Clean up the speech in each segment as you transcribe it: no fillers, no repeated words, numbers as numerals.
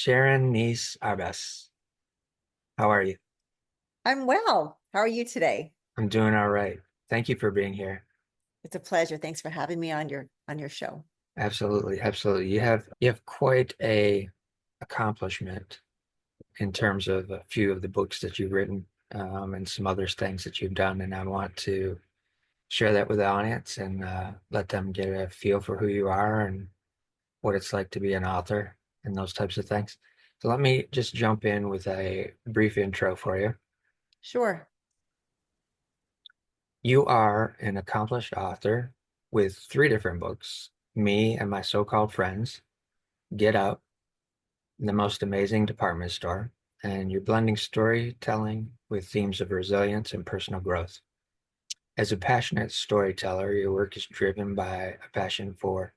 Sharon Neiss Arbess. How are you? I'm well. How are you today? I'm doing all right. Thank you for being here. It's a pleasure. Thanks for having me on your show. Absolutely, absolutely. You have quite a accomplishment in terms of a few of the books that you've written, and some other things that you've done, and I want to share that with the audience and let them get a feel for who you are and what it's like to be an author and those types of things. So let me just jump in with a brief intro for you. Sure. You are an accomplished author with three different books: Me and My So-Called Friends, Get Up, The Most Amazing Department Store, and you're blending storytelling with themes of resilience and personal growth. As a passionate storyteller, your work is driven by a passion for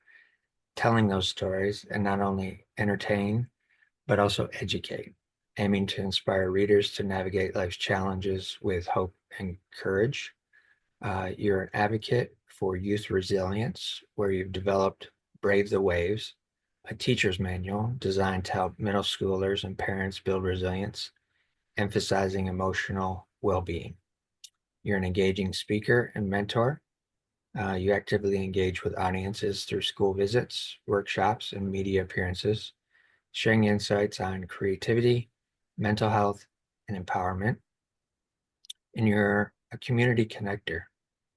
telling those stories and not only entertain, but also educate, aiming to inspire readers to navigate life's challenges with hope and courage. You're an advocate for youth resilience, where you've developed Brave the Waves, a teacher's manual designed to help middle schoolers and parents build resilience, emphasizing emotional well-being. You're an engaging speaker and mentor. You actively engage with audiences through school visits, workshops, and media appearances, sharing insights on creativity, mental health, and empowerment. And you're a community connector.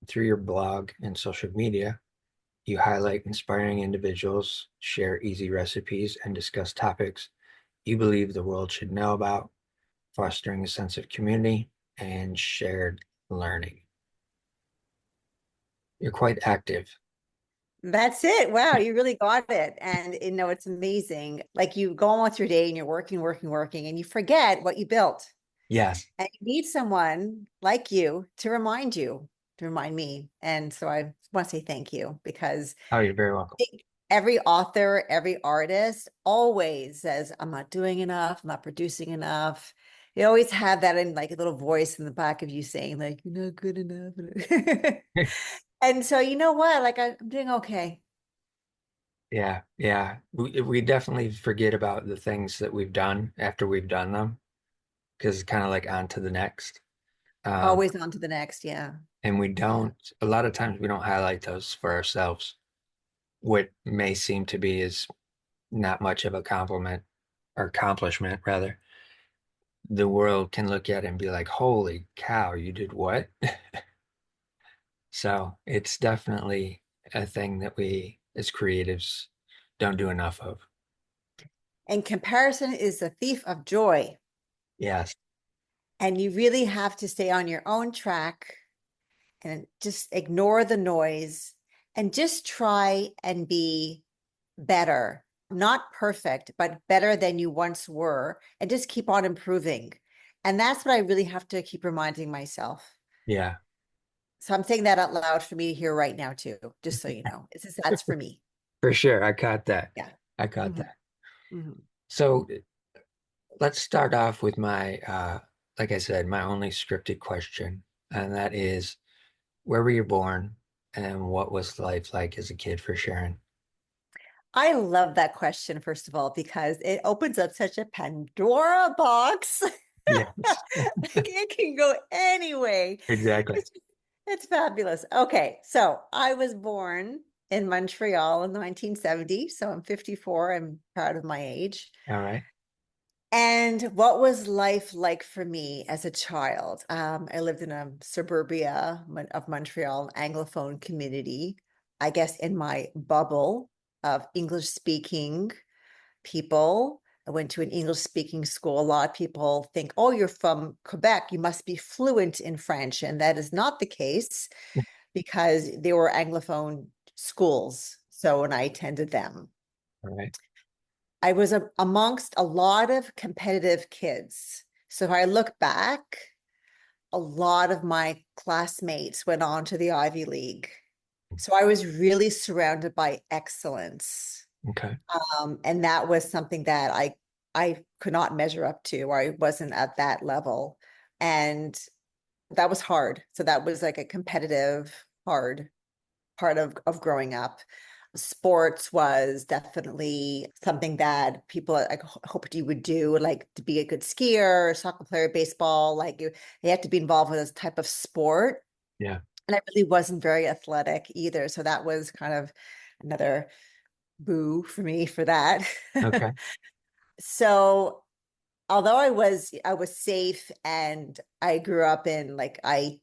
Through your blog and social media, you highlight inspiring individuals, share easy recipes, and discuss topics you believe the world should know about, fostering a sense of community and shared learning. You're quite active. That's it. Wow, you really got it. And it's amazing. Like you go on with your day and you're working, working, working, and you forget what you built. Yes. And you need someone like you to remind me. And so I want to say thank you because Oh, you're very welcome. every author, every artist always says, I'm not doing enough, I'm not producing enough. You always have that in like a little voice in the back of you saying, like, you're not good enough. And so you know what? Like I'm doing okay. Yeah, yeah. We definitely forget about the things that we've done after we've done them because it's kind of like on to the next. Um, Always on to the next. Yeah. and we Yeah. don't, a lot of times we don't highlight those for ourselves. What may seem to be is not much of a compliment or accomplishment, rather. The world can look at it and be like, holy cow, you did what? So it's definitely a thing that we as creatives don't do enough of. And comparison is the thief of joy. Yes. And you really have to stay on your own track and just ignore the noise and just try and be better. Not perfect, but better than you once were, and just keep on improving. And that's what I really have to keep reminding myself. Yeah, So I'm saying that out loud for me to hear right now, too, just so you know. That's for me. for sure. I caught that. Yeah. I caught Mhm, that. mhm. So let's start off with my, like I said, my only scripted question, and that is, where were you born and what was life like as a kid for Sharon? I love that question, first of all, because it opens up such a Pandora box. Yes, It can go anyway. exactly. It's, it's fabulous. Okay, so I was born in Montreal in 1970, so I'm 54. I'm proud of my age. All right. And what was life like for me as a child? I lived in a suburbia of Montreal, Anglophone community, I guess in my bubble of English speaking people. I went to an English speaking school. A lot of people think, oh, you're from Quebec, you must be fluent in French. And that is not the case because they were Anglophone schools. So when I attended them, All right. I was amongst a lot of competitive kids. So if I look back, a lot of my classmates went on to the Ivy League. So I was really surrounded by excellence. Okay. And that was something that I could not measure up to, or I wasn't at that level. And that was hard. So that was like a competitive, hard part of growing up. Sports was definitely something that people like hoped you would do, like to be a good skier, soccer player, baseball, like you have to be involved with this type of sport. Yeah. And I really wasn't very athletic either. So that was kind of another boo for me for that. Okay. So although I was safe and I grew up in like I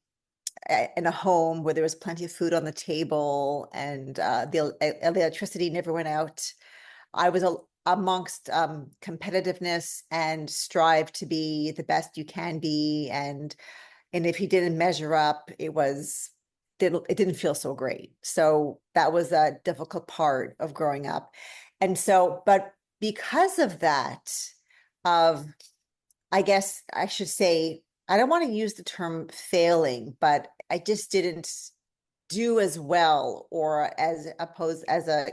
in a home where there was plenty of food on the table and the electricity never went out. I was amongst competitiveness and strive to be the best you can be. And if he didn't measure up, it didn't feel so great. So that was a difficult part of growing up. And so, but because of that, of I guess I should say, I don't want to use the term failing, but I just didn't do as well or as opposed as a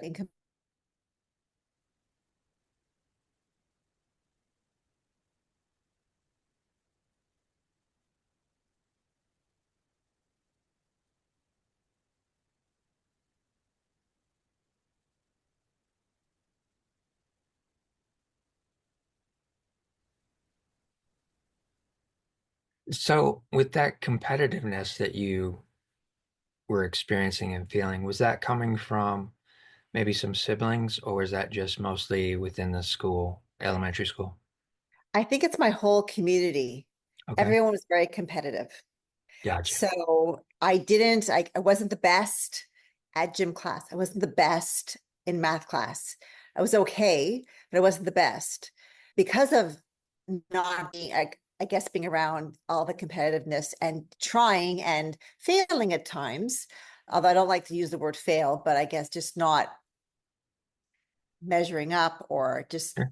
So with that competitiveness that you were experiencing and feeling, was that coming from maybe some siblings, or is that just mostly within the school, elementary school? I think it's my whole community. Okay. Everyone was very competitive. Gotcha. So I wasn't the best at gym class. I wasn't the best in math class. I was okay, but I wasn't the best because of not being, I guess, being around all the competitiveness and trying and failing at times. Although I don't like to use the word fail, but I guess just not measuring up or just Sure.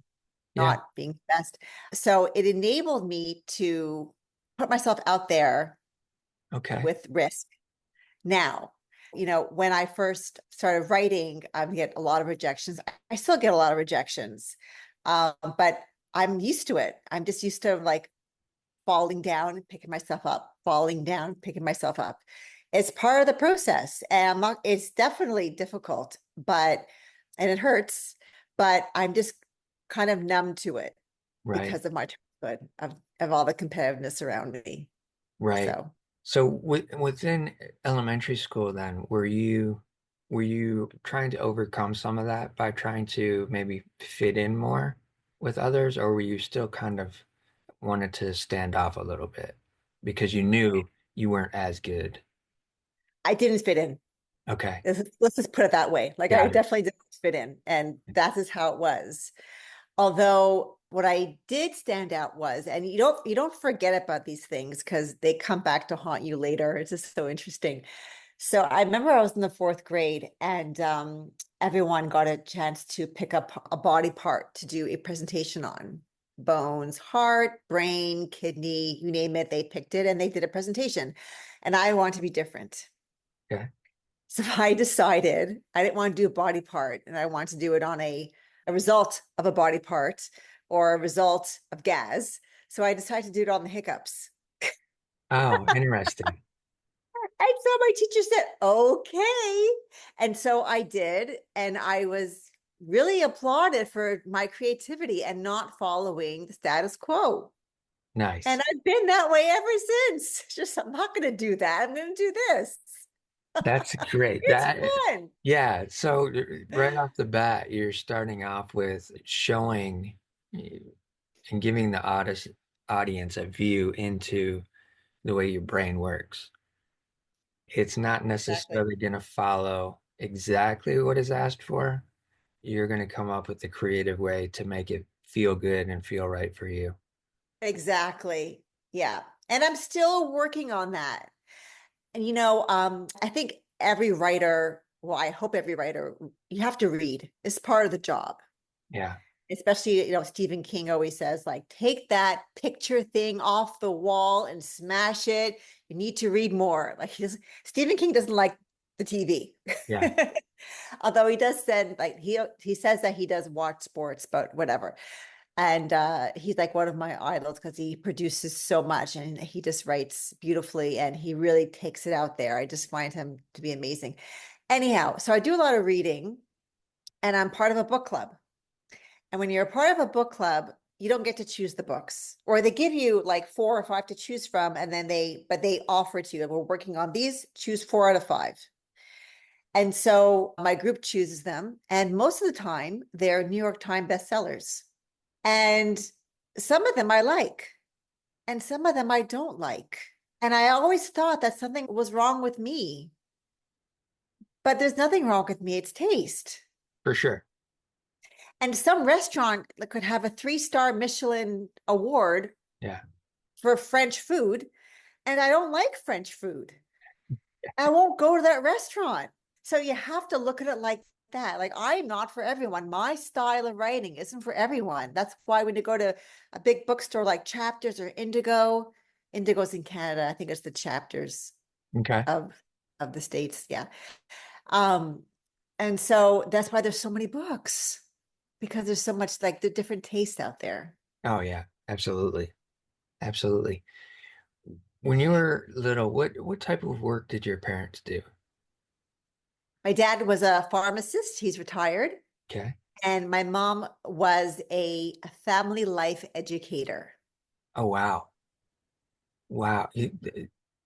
Yeah. not being the best. So it enabled me to put myself out there Okay. with risk. Now, when I first started writing, I get a lot of rejections. I still get a lot of rejections, but I'm used to it. I'm just used to like falling down and picking myself up, falling down, picking myself up. It's part of the process. And it's definitely difficult, and it hurts, but I'm just kind of numb to it Right. because of my childhood, of all the competitiveness around me. Right. So So within elementary school then, were you trying to overcome some of that by trying to maybe fit in more with others, or were you still kind of wanted to stand off a little bit because you knew you weren't as good? I didn't fit in. Okay. Let's just put it that way. Like I Got it. definitely didn't fit in, and that is how it was. Although what I did stand out was, and you don't forget about these things because they come back to haunt you later. It's just so interesting. So I remember I was in the fourth grade, and everyone got a chance to pick up a body part to do a presentation on. Bones, heart, brain, kidney, you name it, they picked it and they did a presentation. And I want to be different. Okay. So I decided I didn't want to do a body part and I want to do it on a result of a body part or a result of gas. So I decided to do it on the hiccups. Oh, interesting. And so my teacher said, okay. And so I did. And I was really applauded for my creativity and not following the status quo. And Nice. I've been that way ever since. Just, I'm not going to do that. I'm going to do this. That's great. It's That, fun. yeah. So right off the bat, you're starting off with showing and giving the audience a view into the way your brain works. It's not Exactly. necessarily going to follow exactly what is asked for. You're going to come up with a creative way to make it feel good and feel right for you. Exactly. Yeah. And I'm still working on that. And I think every writer, well, I hope every writer, you have to read. It's part of the job. Yeah. Especially, Stephen King always says, like, take that picture thing off the wall and smash it. You need to read more. Like Stephen King doesn't like the TV. Yeah. Although he does send like he says that he does watch sports, but whatever. And he's like one of my idols because he produces so much and he just writes beautifully and he really takes it out there. I just find him to be amazing. Anyhow, so I do a lot of reading. and I'm part of a book club. And when you're a part of a book club, you don't get to choose the books, or they give you like four or five to choose from, and then they offer to you, and we're working on these, choose four out of five. And so my group chooses them, and most of the time they're New York Times bestsellers. And some of them I like, and some of them I don't like. And I always thought that something was wrong with me, but there's nothing wrong with me. It's taste. For sure. And some restaurant could have a three-star Michelin award Yeah. for French food, and I don't like French food. I won't go to that restaurant. So you have to look at it like that. Like, I'm not for everyone. My style of writing isn't for everyone. That's why when you go to a big bookstore like Chapters or Indigo, Indigo's in Canada. I think it's the Chapters Okay. of the States. Yeah. Um, and so that's why there's so many books, because there's so much, like, the different tastes out there. Oh yeah, absolutely. Absolutely. When you were little, what type of work did your parents do? My dad was a pharmacist. He's retired. Okay. And my mom was a family life educator. Oh wow. Wow.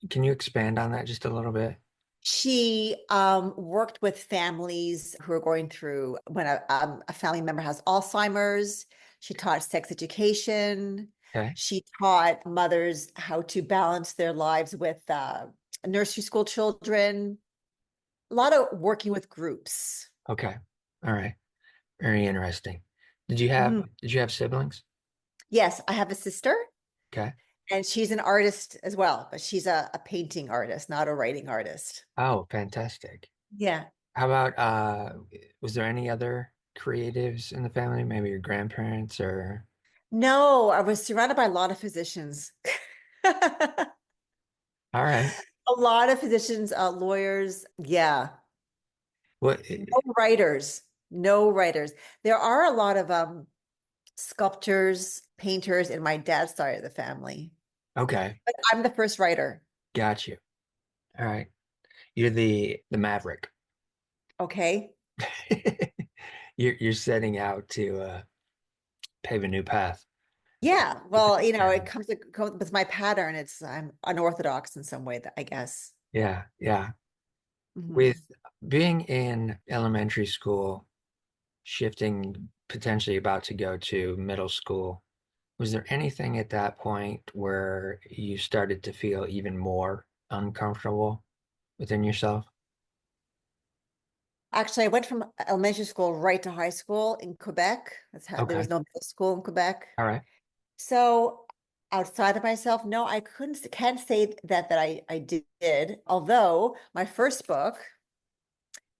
Can you expand on that just a little bit? She worked with families who are going through when a family member has Alzheimer's. She taught sex education. Okay. She taught mothers how to balance their lives with nursery school children. A lot of working with groups. Okay. All right. Very interesting. Mhm. Did you have siblings? Yes, I have a sister, Okay. and she's an artist as well, but she's a painting artist, not a writing artist. Oh, fantastic. Yeah. How about was there any other creatives in the family? Maybe your grandparents or No, I was surrounded by a lot of physicians. A all right. lot of physicians, lawyers. Yeah. What No writers. No writers. There are a lot of sculptors, painters in my dad's side of the family. okay, But I'm the first writer. got you. All right. You're the maverick. Okay. You're setting out to pave a new path Yeah. within Well, the it family. comes with my pattern. I'm unorthodox in some way, that I guess. Yeah, yeah. With Mhm. being in elementary school, shifting potentially about to go to middle school, was there anything at that point where you started to feel even more uncomfortable within yourself? Actually, I went from elementary school right to high school in Quebec. That's how there was Okay. no middle school in Quebec. All right. So outside of myself, no, I can't say that I did. Although my first book,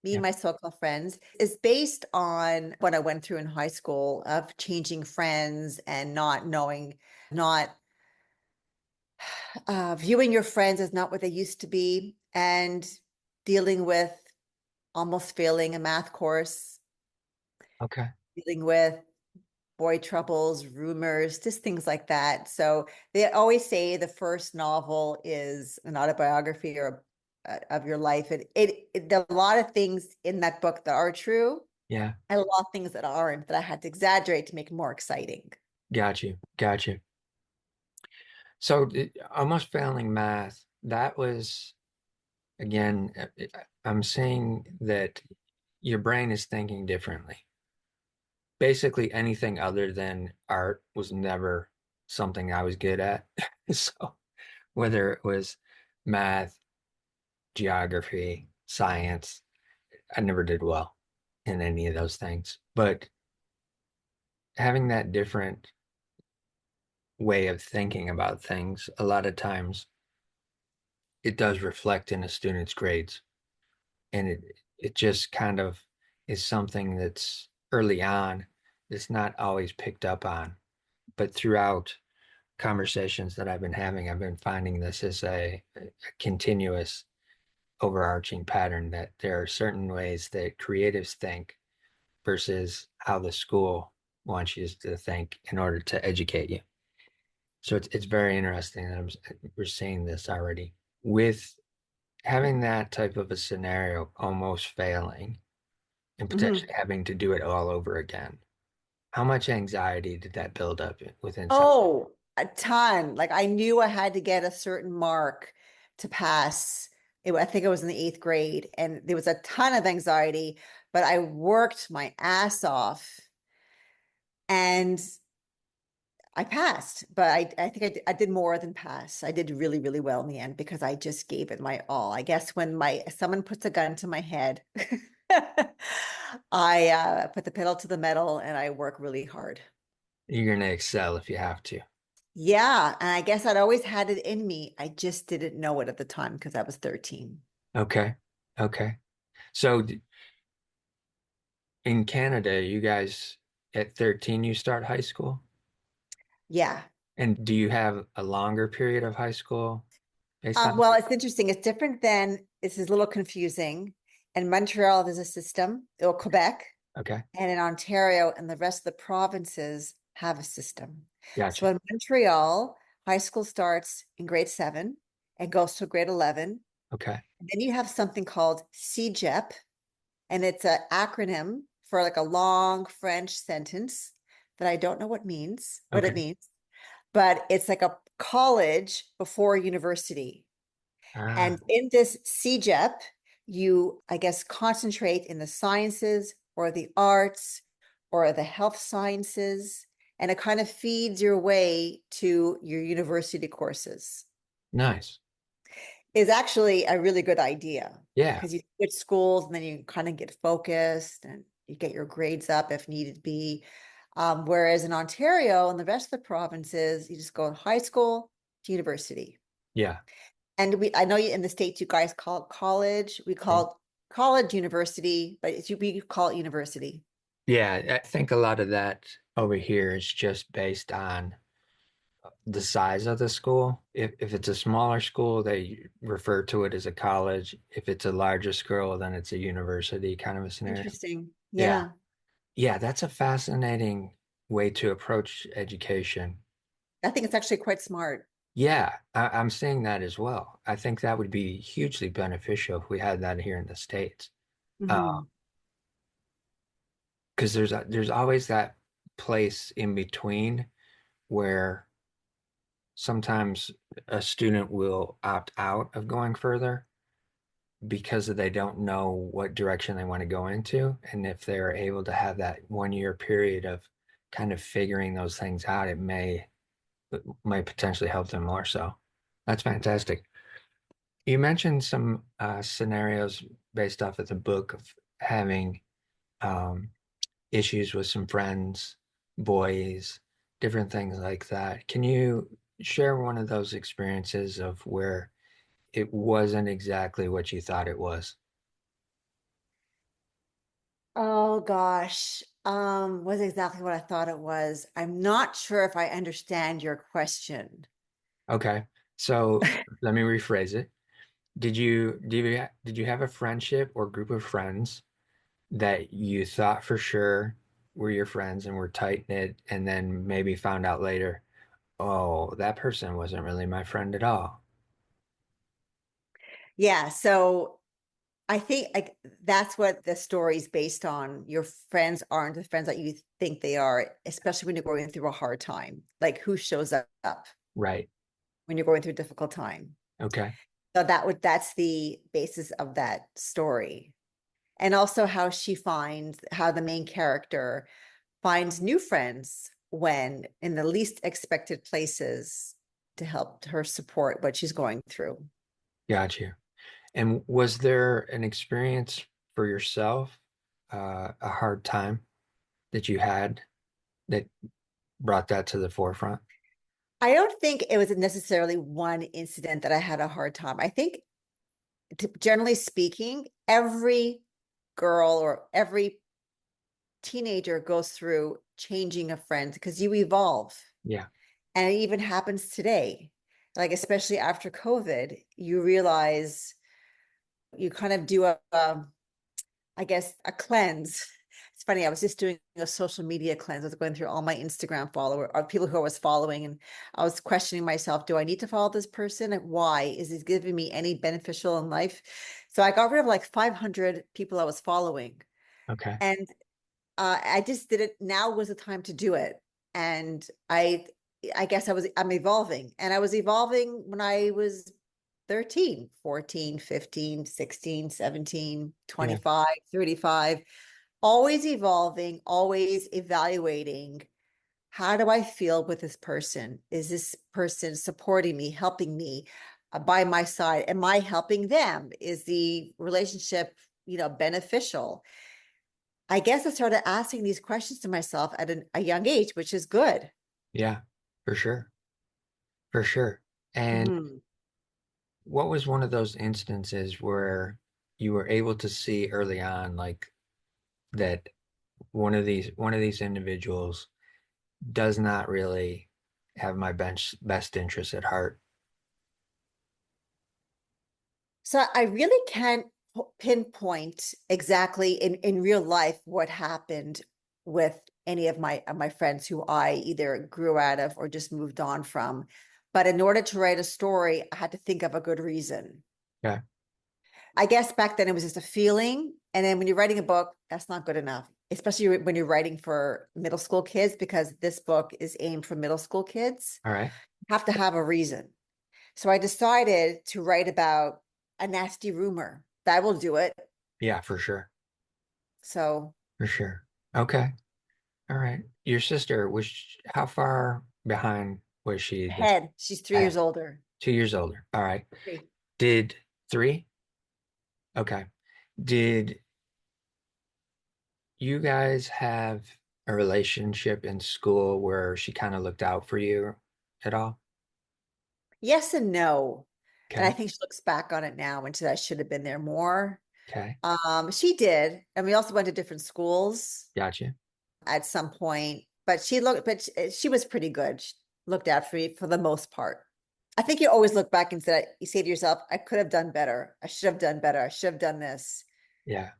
Me Yeah. and My So-Called Friends, is based on what I went through in high school of changing friends and not knowing, not viewing your friends as not what they used to be, and dealing with almost failing a math course, Okay. dealing with boy troubles, rumors, just things like that. So they always say the first novel is an autobiography or of your life. There are a lot of things in that book that are true, Yeah. and a lot of things that aren't, that I had to exaggerate to make it more exciting. Got you. Got you. So almost failing math, that was again, I'm saying that your brain is thinking differently. Basically, anything other than art was never something I was good at. So whether it was math, geography, science, I never did well in any of those things. But having that different way of thinking about things, a lot of times it does reflect in a student's grades. And it just kind of is something that's early on, it's not always picked up on. But throughout conversations that I've been having, I've been finding this as a continuous overarching pattern that there are certain ways that creatives think versus how the school wants you to think in order to educate you. So it's very interesting that we're seeing this already. With having that type of a scenario almost failing, and Mhm. potentially having to do it all over again. How much anxiety did that build up within some? Oh, a ton. Like I knew I had to get a certain mark to pass. I think it was in the eighth grade, and there was a ton of anxiety, but I worked my ass off and I passed. But I think I did more than pass. I did really, really well in the end because I just gave it my all. I guess when my someone puts a gun to my head, I put the pedal to the metal and I work really hard. You're going to excel if you have to. Yeah, and I guess I'd always had it in me. I just didn't know it at the time because I was 13. Okay. Okay. So in Canada, you guys at 13 you start high school? Yeah. And do you have a longer period of high school based on? Well, it's interesting. It's different than, this is a little confusing. In Montreal, there's a system, or Quebec, Okay. and in Ontario and the rest of the provinces have a system. So Gotcha. in Montreal, high school starts in grade 7 and goes to grade 11. Okay. And then you have something called CEGEP, and it's an acronym for like a long French sentence that I don't know what it Okay. means, but it's like a college before university. Ah, And in this CEGEP, you, I guess, concentrate in the sciences or the arts or the health sciences, and it kind of feeds your way to your university courses. nice. Is actually a really good idea Yeah. because you switch schools and then you kind of get focused and you get your grades up if needed be. Whereas in Ontario and the rest of the provinces, you just go high school to university. Yeah. And I know you in the States, you guys call it college. We call it college university, but we call it university. Yeah, I think a lot of that over here is just based on the size of the school. If it's a smaller school, they refer to it as a college. If it's a larger school, then it's a university kind of a scenario. Interesting. Yeah. Yeah. Yeah, that's a fascinating way to approach education. I think it's actually quite smart. Yeah, I'm seeing that as well. I think that would be hugely beneficial if we had that here in the States. Hmm. Because there's always that place in between where sometimes a student will opt out of going further because they don't know what direction they want to go into. And if they're able to have that 1 year period of kind of figuring those things out, it might potentially help them more. So that's fantastic. You mentioned some scenarios based off of the book of having um, issues with some friends, boys, different things like that. Can you share one of those experiences of where it wasn't exactly what you thought it was? Oh gosh. Was exactly what I thought it was. I'm not sure if I understand your question. Okay, so let me rephrase it. Did you have a friendship or group of friends that you thought for sure were your friends and were tight knit, and then maybe found out later, oh, that person wasn't really my friend at all? Yeah, so I think like that's what the story's based on. Your friends aren't the friends that you think they are, especially when you're going through a hard time. Like who shows up Right. when you're going through a difficult time. Okay. So that's the basis of that story. And also how the main character finds new friends when in the least expected places to help her support what she's going through. Got you. And was there an experience for yourself, a hard time that you had that brought that to the forefront? I don't think it was necessarily one incident that I had a hard time. I think, generally speaking, every girl or every teenager goes through changing a friend because you evolve. Yeah. And it even happens today. Like, especially after COVID, you realize you kind of do I guess, a cleanse. It's funny. I was just doing a social media cleanse. I was going through all my Instagram follower or people who I was following, and I was questioning myself: Do I need to follow this person? And why is it giving me any beneficial in life? So I got rid of like 500 people I was following, Okay. And I just did it. Now was the time to do it. And I guess I'm evolving, and I was evolving when I was 13, 14, 15, 16, 17, Yeah. 25, 35, always evolving, always evaluating. How do I feel with this person? Is this person supporting me, helping me, by my side? Am I helping them? Is the relationship, beneficial? I guess I started asking these questions to myself at a young age, which is good. Yeah. For sure. For sure. And Mhm. what was one of those instances where you were able to see early on, like that one of these individuals does not really have my best interest at heart? So I really can't pinpoint exactly in real life what happened with any of my friends who I either grew out of or just moved on from. But in order to write a story, I had to think of a good reason. Okay. I guess back then it was just a feeling. And then when you're writing a book, that's not good enough, especially when you're writing for middle school kids, because this book is aimed for middle school kids. All right. You have to have a reason. So I decided to write about a nasty rumor. That will do it. Yeah, for sure. So For sure. Okay. All right. Your sister how far behind was she this head, she's 3 years ahead? older. 2 years older. All right. Three. Did three? Okay. Did you guys have a relationship in school where she kind of looked out for you at all? Yes and no. And I Okay. think she looks back on it now and said I should have been there more. Okay. She did. And we also went to different schools Gotcha. at some point, but she was pretty good. She looked out for me for the most part. I think you always look back and you say to yourself, I could have done better. I should have done better. I should have done this. Yeah.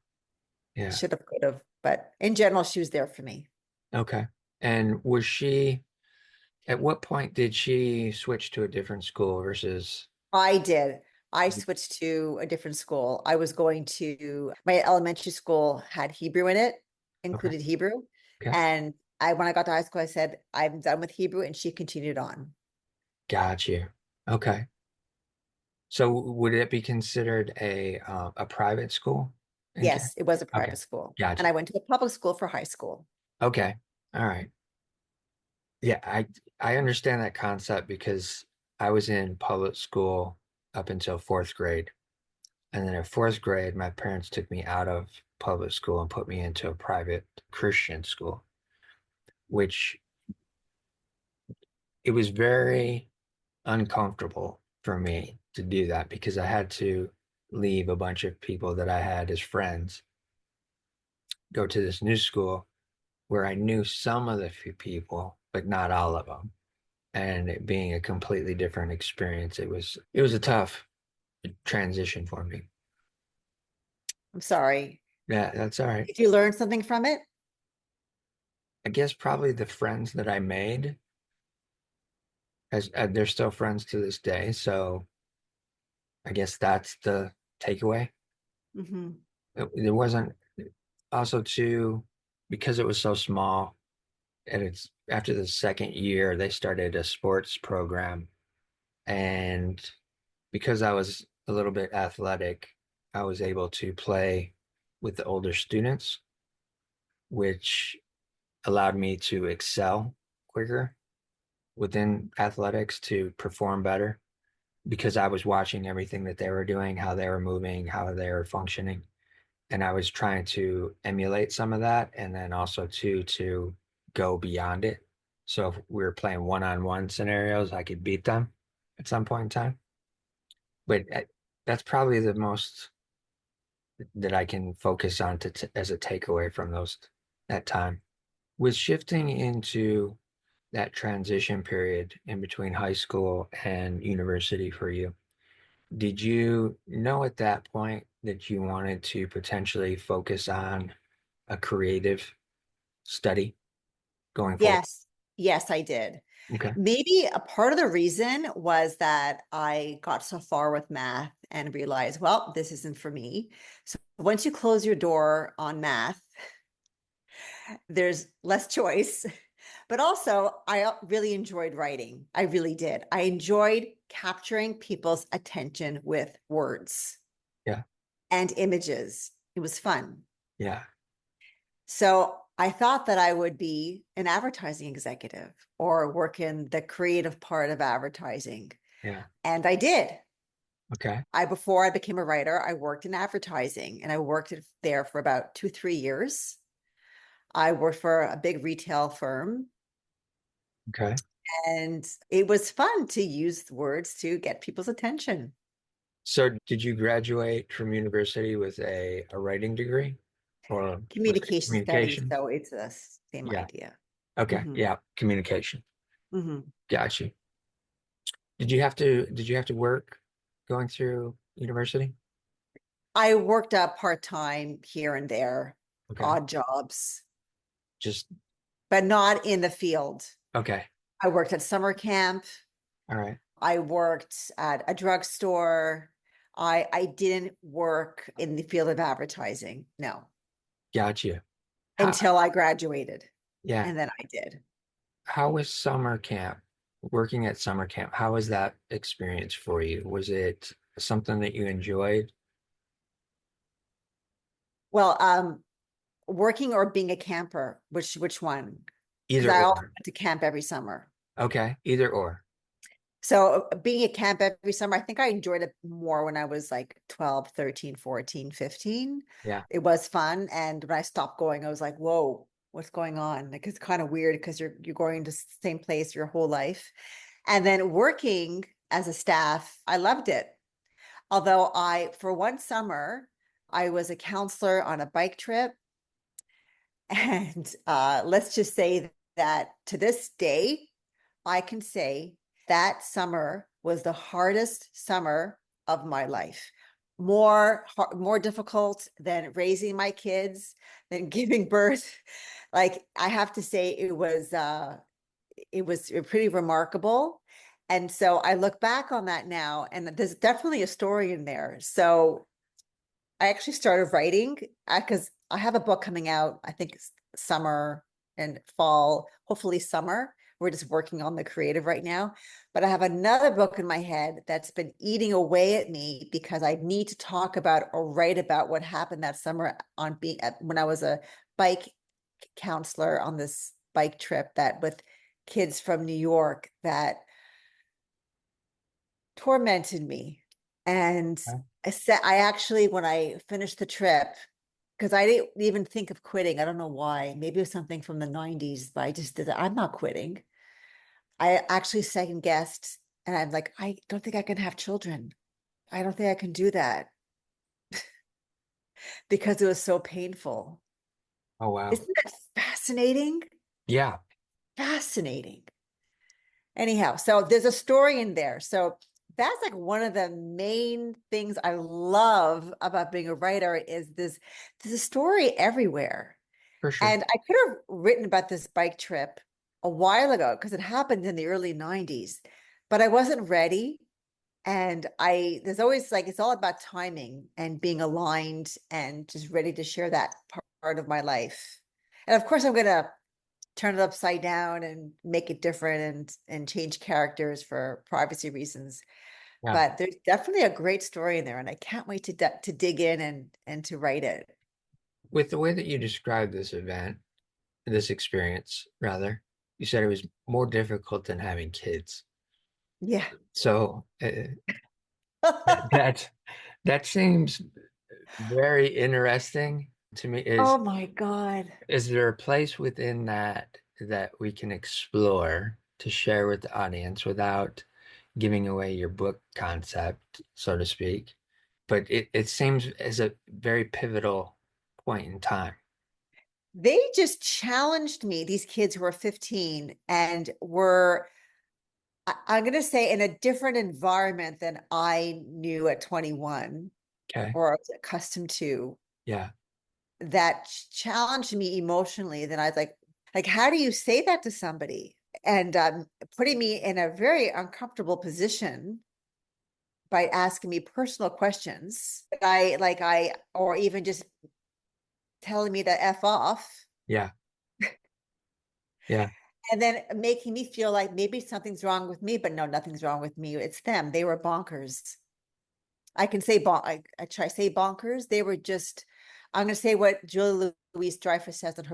Yeah. Should have, could have. But in general, she was there for me. Okay. And at what point did she switch to a different school versus? I did. I switched to a different school. I was going to my elementary school had Hebrew in it, Okay. included Hebrew. Okay. And when I got to high school, I said, I'm done with Hebrew, and she continued on. Got you. Okay. So would it be considered a private school? Yes, it was a Okay. private school. And Gotcha. I went to the public school for high school. Okay. All right. Yeah, I understand that concept because I was in public school up until fourth grade. And then at fourth grade, my parents took me out of public school and put me into a private Christian school, which it was very uncomfortable for me to do that because I had to leave a bunch of people that I had as friends, go to this new school where I knew some of the few people, but not all of them. And it being a completely different experience, it was a tough transition for me. I'm sorry. Yeah, that's all right. Did you learn something from it? I guess probably the friends that I made, as they're still friends to this day. So I guess that's the takeaway. Hmm. There wasn't also too because it was so small, and it's after the second year they started a sports program, and because I was a little bit athletic, I was able to play with the older students, which allowed me to excel quicker within athletics to perform better because I was watching everything that they were doing, how they were moving, how they were functioning. And I was trying to emulate some of that and then also to go beyond it. So if we were playing one-on-one scenarios, I could beat them at some point in time. But that's probably the most that I can focus on as a takeaway from that time. With shifting into that transition period in between high school and university for you, did you know at that point that you wanted to potentially focus on a creative study going forward? Yes. Yes, I did. Okay. Maybe a part of the reason was that I got so far with math and realized, well, this isn't for me. So once you close your door on math, There's less choice, but also I really enjoyed writing. I really did. I enjoyed capturing people's attention with words Yeah. and images. It was fun. Yeah. So I thought that I would be an advertising executive or work in the creative part of advertising. Yeah. And I did. Okay. Before I became a writer, I worked in advertising and I worked there for about 2, 3 years. I worked for a big retail firm Okay. and it was fun to use words to get people's attention. So did you graduate from university with a writing degree or was it Communication studies, communication? so it's the same Yeah. idea. Okay. Hmm. Yeah. Communication. Hmm. Got you. Did you have to work going through university? I worked part-time here and there, Okay. odd jobs, Just but not in the field. okay. I worked at summer camp. All right. I worked at a drugstore. I didn't work in the field of advertising, no, Got you. How until I graduated, yeah. and then I did. How was summer camp? Working at summer camp, how was that experience for you? Was it something that you enjoyed? Well, working or being a camper, which one? Because Either I also or. went to camp every summer. Okay. Either or. So being at camp every summer, I think I enjoyed it more when I was like 12, 13, 14, 15. Yeah. It was fun. And when I stopped going, I was like, whoa, what's going on? Like it's kind of weird because you're going to the same place your whole life. And then working as a staff, I loved it. Although for one summer, I was a counselor on a bike trip. And let's just say that to this day, I can say that summer was the hardest summer of my life. More difficult than raising my kids, than giving birth. Like I have to say, it was pretty remarkable. And so I look back on that now, and there's definitely a story in there. So I actually started writing because I have a book coming out, I think summer and fall, hopefully summer. We're just working on the creative right now. But I have another book in my head that's been eating away at me because I need to talk about or write about what happened that summer on being when I was a bike counselor on this bike trip that with kids from New York that tormented me. And Okay. I actually, when I finished the trip, because I didn't even think of quitting. I don't know why. Maybe it was something from the 90s, but I just did that. I'm not quitting. I actually second guessed and I'm like, I don't think I can have children. I don't think I can do that because it was so painful. Oh wow. Isn't that fascinating? Yeah. Fascinating. Anyhow, so there's a story in there. So that's like one of the main things I love about being a writer is there's a story everywhere. For sure. And I could have written about this bike trip a while ago because it happened in the early 90s, but I wasn't ready. And there's always like, it's all about timing and being aligned and just ready to share that part of my life. And of course, I'm going to turn it upside down and make it different and change characters for privacy reasons. Yeah. But there's definitely a great story in there, and I can't wait to dig in and to write it. With the way that you described this event, this experience, rather, you said it was more difficult than having kids. Yeah. So that that seems very interesting to me. Oh my God. Is there a place within that that we can explore to share with the audience without giving away your book concept, so to speak? But it seems as a very pivotal point in time. They just challenged me, these kids who were 15 and were, I'm going to say, in a different environment than I knew at 21 Okay. or I was accustomed to, Yeah. that challenged me emotionally. Then I was like, how do you say that to somebody? And putting me in a very uncomfortable position by asking me personal questions. Or even just telling me to F off. Yeah. Yeah. And then making me feel like maybe something's wrong with me, but no, nothing's wrong with me. It's them. They were bonkers. I can say I try to say bonkers. They were just, I'm going to say what Julie Louise Dreyfus says on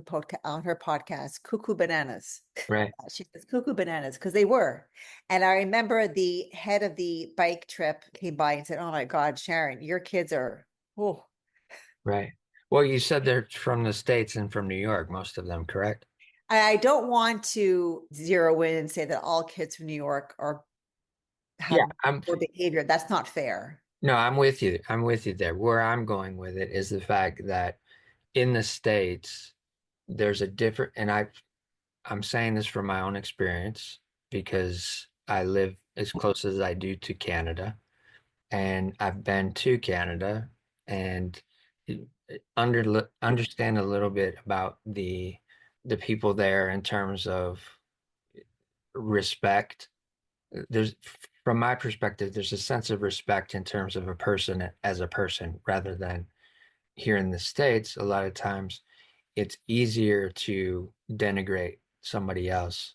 her podcast, cuckoo bananas. Right. She says cuckoo bananas because they were. And I remember the head of the bike trip came by and said, "Oh my God, Sharon, your kids are, oh." Right. Well, you said they're from the States and from New York, most of them, correct? I don't want to zero in and say that all kids from New York are Yeah, have poor behavior. That's not fair. no, I'm with you. I'm with you there. Where I'm going with it is the fact that in the States, there's a different, and I'm saying this from my own experience because I live as close as I do to Canada, and I've been to Canada and understand a little bit about the people there in terms of respect. There's, from my perspective, there's a sense of respect in terms of a person as a person rather than here in the States. A lot of times it's easier to denigrate somebody else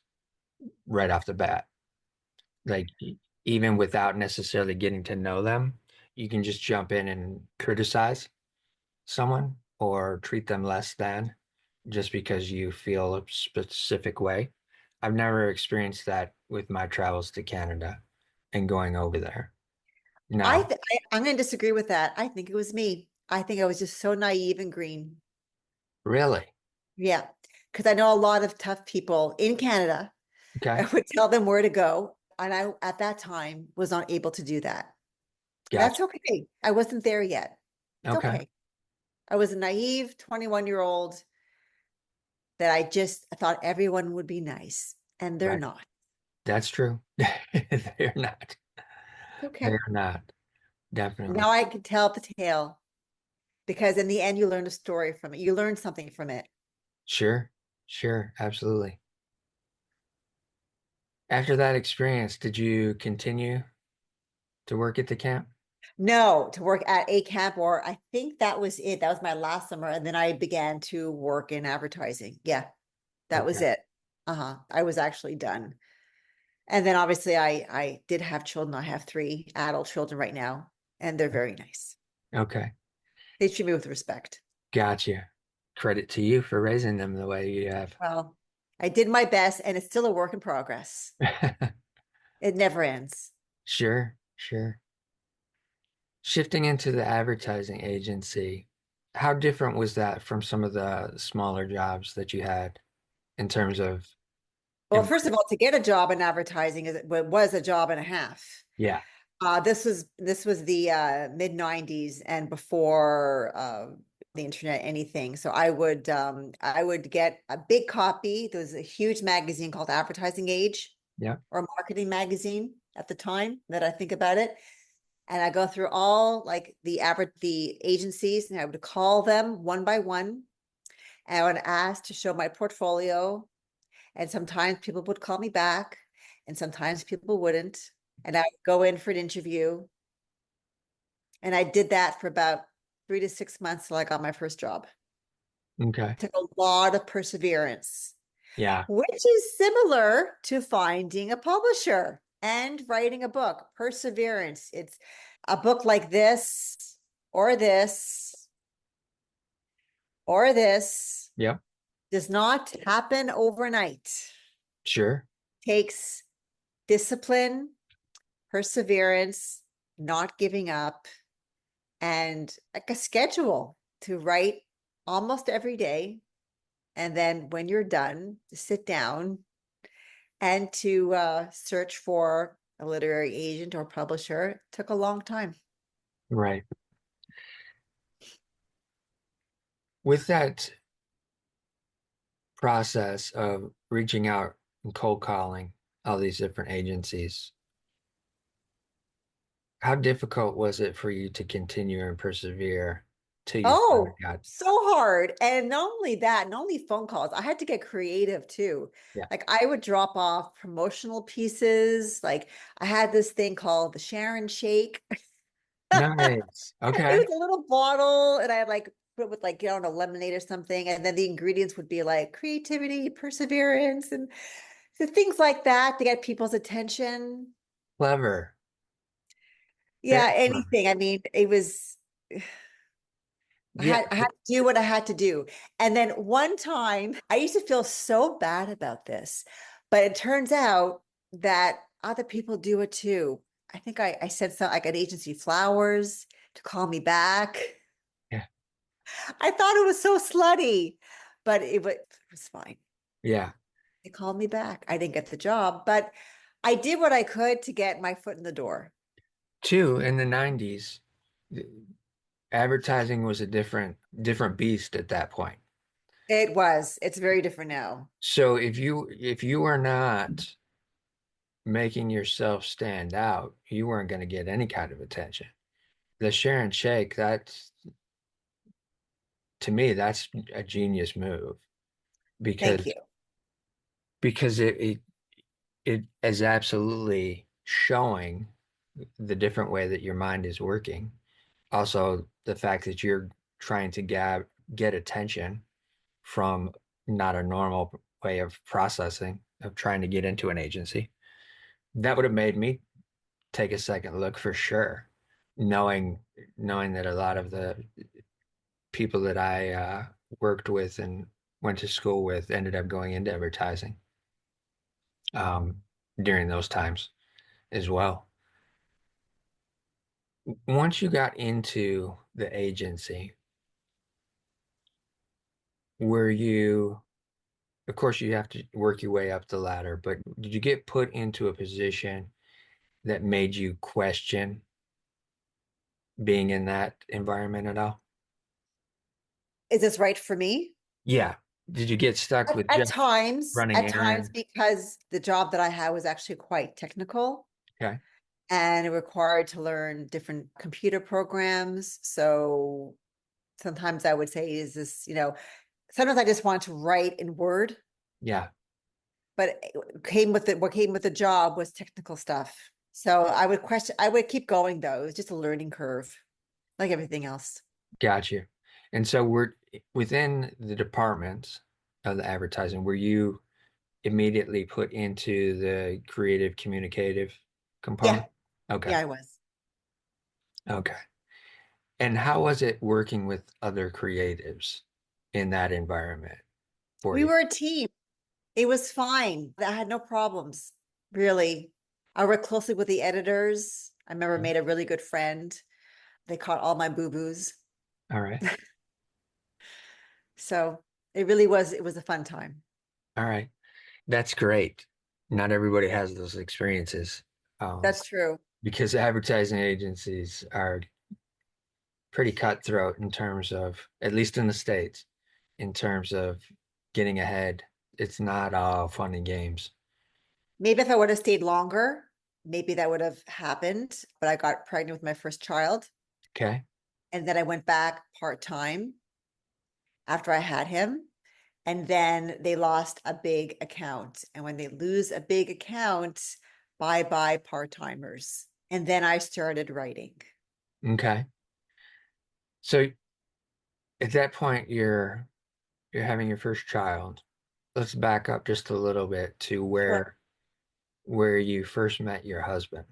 right off the bat. Like even without necessarily getting to know them, you can just jump in and criticize someone or treat them less than just because you feel a specific way. I've never experienced that with my travels to Canada and going over there. No, I'm going to disagree with that. I think it was me. I think I was just so naive and green. really? Yeah, because I know a lot of tough people in Canada. I Okay, would tell them where to go, and I at that time was not able to do that. That's gotcha. okay. I wasn't there yet. It's Okay, okay. I was a naive 21-year-old that I thought everyone would be nice, and they're right. not. That's true. They're not. It's okay. They're not. Definitely. Now I can tell the tale because in the end, you learn a story from it. You learn something from it. Sure. Sure. Absolutely. After that experience, did you continue to work at the camp? No, to work at a camp, or I think that was it. That was my last summer. And then I began to work in advertising. Yeah, that was Okay. it. Uh-huh. I was actually done. And then obviously I did have children. I have three adult children right now, and they're very nice. Okay. They treat me with respect. Gotcha. Credit to you for raising them the way you have. Well, I did my best, and it's still a work in progress. It never ends. Sure. Sure. Shifting into the advertising agency, how different was that from some of the smaller jobs that you had in terms of, Well, first of all, to get a job in advertising was a job and a half. yeah, This was the mid 90s and before the internet, anything. So I would get a big copy. There was a huge magazine called Advertising Age yeah, or Marketing Magazine at the time that I think about it. And I go through all like the agencies and I would call them one by one. And I would ask to show my portfolio. And sometimes people would call me back and sometimes people wouldn't. And I would go in for an interview. And I did that for about 3 to 6 months till I got my first job. okay, Took a lot of perseverance, yeah, which is similar to finding a publisher and writing a book. Perseverance. It's a book like this or this or this yep, does not happen overnight. sure, Takes discipline, perseverance, not giving up, and like a schedule to write almost every day. And then when you're done, to sit down and to search for a literary agent or publisher. It took a long time. right. With that process of reaching out and cold calling all these different agencies, how difficult was it for you to continue and persevere till you finally Oh, got, so hard. And not only that, not only phone calls, I had to get creative too. yeah, Like I would drop off promotional pieces. Like I had this thing called the Sharon Shake. nice, It okay, was a little bottle, and I had like put it with like, a lemonade or something. And then the ingredients would be like creativity, perseverance, and so things like that to get people's attention. Clever. Very Yeah, clever. anything. I mean, it was Yeah. I had to do what I had to do. And then one time I used to feel so bad about this, but it turns out that other people do it too. I think I sent some like an agency flowers to call me back. Yeah. I thought it was so slutty, but it was fine. Yeah. They called me back. I didn't get the job, but I did what I could to get my foot in the door. Two, in the 90s, advertising was a different beast at that point. It was. It's very different now. So if you are not making yourself stand out, you weren't going to get any kind of attention. The Sharon Shake, that's to me, that's a genius move Thank because you. it is absolutely showing the different way that your mind is working. Also, the fact that you're trying to get attention from not a normal way of processing, of trying to get into an agency. That would have made me take a second look for sure, knowing knowing that a lot of the people that I worked with and went to school with ended up going into advertising um, during those times as well. Once you got into the agency, were you, of course, you have to work your way up the ladder, but did you get put into a position that made you question being in that environment at all? Is this right for me? Yeah. Did you get stuck with just running At times, errands? because the job that I had was actually quite technical Okay. and it required to learn different computer programs. So sometimes I would say, is this, sometimes I just want to write in Word, Yeah. but what came with the job was technical stuff. So I would keep going though. It was just a learning curve, like everything else. Got you. And so we're within the departments of the advertising, were you immediately put into the creative communicative Yeah, component? Okay. yeah, I was. Okay. And how was it working with other creatives in that environment for We you? were a team. It was fine. I had no problems, really. I worked closely with the editors. I remember Okay. made a really good friend. They caught all my boo-boos. All right. So it was a fun time. All right. That's great. Not everybody has those experiences, um, That's true. because advertising agencies are pretty cutthroat in terms of, at least in the States, in terms of getting ahead. It's not all fun and games. Maybe if I would have stayed longer, maybe that would have happened. But I got pregnant with my first child, Okay. and then I went back part-time after I had him. And then they lost a big account. And when they lose a big account, bye bye part-timers. And then I started writing. Okay. So at that point, you're having your first child. Let's back up just a little bit to Sure. where you first met your husband.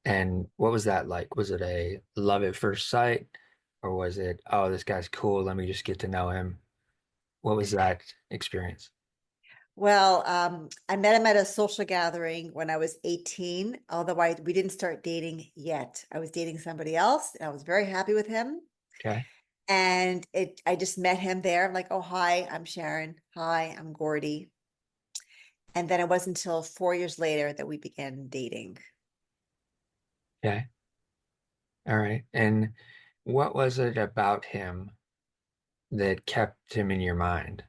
And what was that like? Was it a love at first sight, or was it, oh, this guy's cool, let me just get to know him? What was that experience? Well, I met him at a social gathering when I was 18, although we didn't start dating yet. I was dating somebody else, and I was very happy with him. Okay. And I just met him there. I'm like, oh, hi, I'm Sharon. Hi, I'm Gordy. And then it wasn't until 4 years later that we began dating. Okay. All right. And what was it about him that kept him in your mind?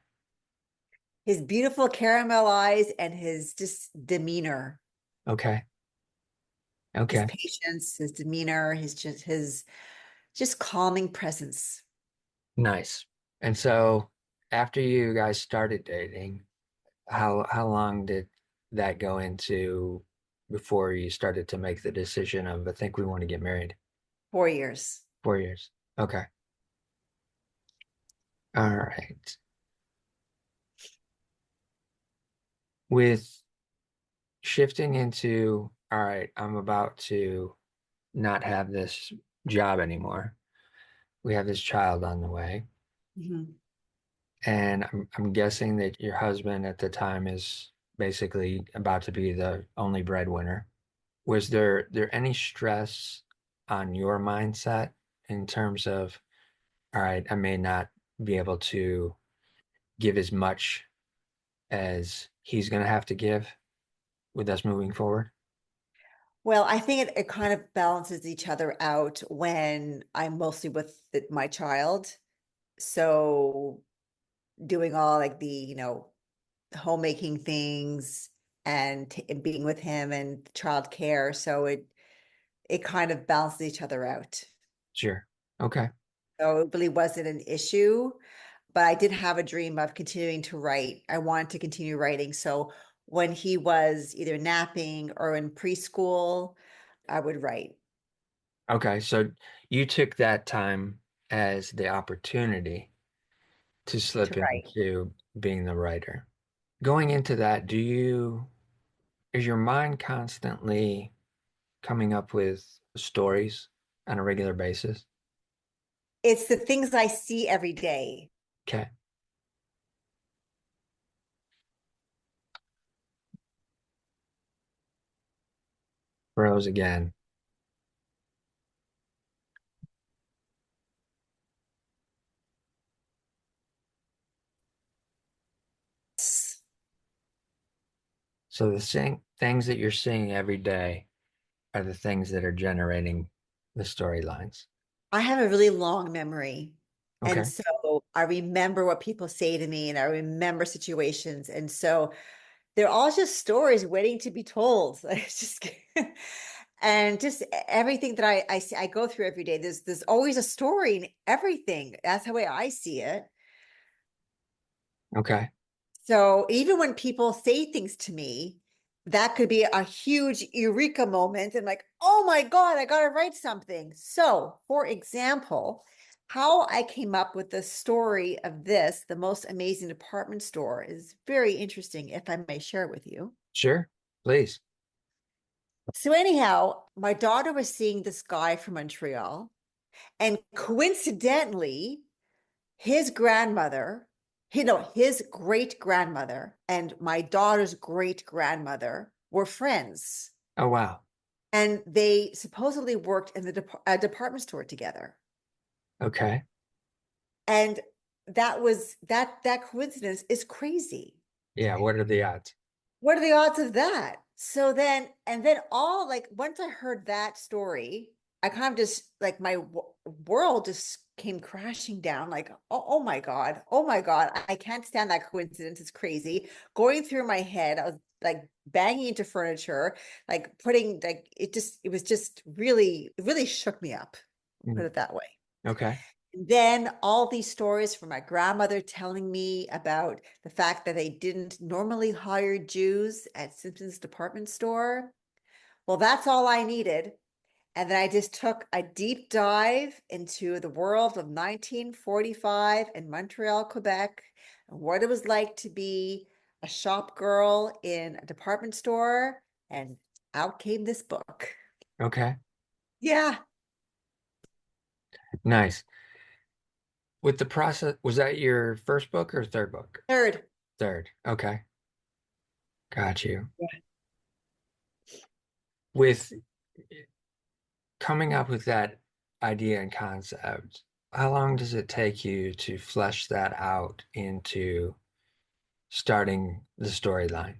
His beautiful caramel eyes and his just demeanor, Okay. his Okay. patience, his demeanor, his just calming presence. Nice. And so after you guys started dating, how long did that go into before you started to make the decision of, I think we want to get married? 4 years. 4 years. Okay. All right. With shifting into, all right, I'm about to not have this job anymore. We have this child on the way. Mhm. And I'm guessing that your husband at the time is basically about to be the only breadwinner. Was there any stress on your mindset in terms of, all right, I may not be able to give as much as he's going to have to give with us moving forward? Well, I think it kind of balances each other out when I'm mostly with my child. So doing all like the, homemaking things and being with him and child care. So it kind of balances each other out. Sure. Okay. So it really wasn't an issue, but I did have a dream of continuing to write. I wanted to continue writing. So when he was either napping or in preschool, I would write Okay. So you took that time as the opportunity to to slip write. into being the writer. Going into that, is your mind constantly coming up with stories on a regular basis? It's the things I see every day. Okay. Rose again. So the same things that you're seeing every day are the things that are generating the storylines. I have a really long memory. And Okay. so I remember what people say to me and I remember situations. And so they're all just stories waiting to be told. It's just and just everything that I see, I go through every day. There's always a story in everything. That's the way I see it. Okay. So even when people say things to me, that could be a huge eureka moment and like, oh my God, I gotta write something. So, for example, how I came up with the story of this, the most amazing department store, is very interesting, if I may share it with you. Sure. Please. So, anyhow, my daughter was seeing this guy from Montreal, and coincidentally, his grandmother, his great grandmother and my daughter's great grandmother were friends. Oh, wow. And they supposedly worked in a department store together. Okay. And that coincidence is crazy. Yeah. What are the odds? What are the odds of that? So then, and then all like once I heard that story, I kind of just like my world just came crashing down. Like, oh my God, oh my God, I can't stand that coincidence. It's crazy. Going through my head, I was like banging into furniture, like putting like it was just really, really shook me up, put Mm, it that way. okay. Then all these stories from my grandmother telling me about the fact that they didn't normally hire Jews at Simpson's department store. Well, that's all I needed. And then I just took a deep dive into the world of 1945 in Montreal, Quebec, and what it was like to be a shop girl in a department store. And out came this book. Okay. Yeah, Nice. With the process, was that your first book or third book? third. Third. Okay. Got you. Yeah. With coming up with that idea and concept, how long does it take you to flesh that out into starting the storyline?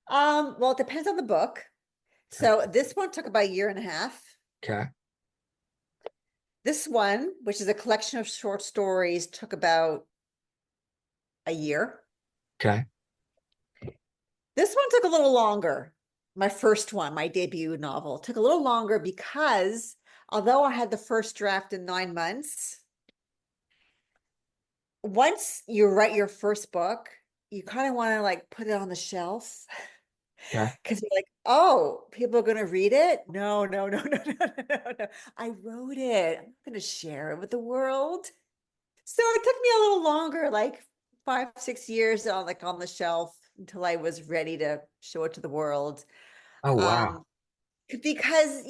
Well, it depends on the book. Okay. So this one took about a year and a half. Okay. This one, which is a collection of short stories, took about a year. Okay. This one took a little longer. My first one, my debut novel, took a little longer because although I had the first draft in 9 months, once you write your first book, you kind of want to like put it on the shelf Okay. because you're like, oh, people are going to read it. No, no, no, no, no, no, no, no. I wrote it. I'm not going to share it with the world. So it took me a little longer, like 5, 6 years on like on the shelf until I was ready to show it to the world. Oh, wow. Um, because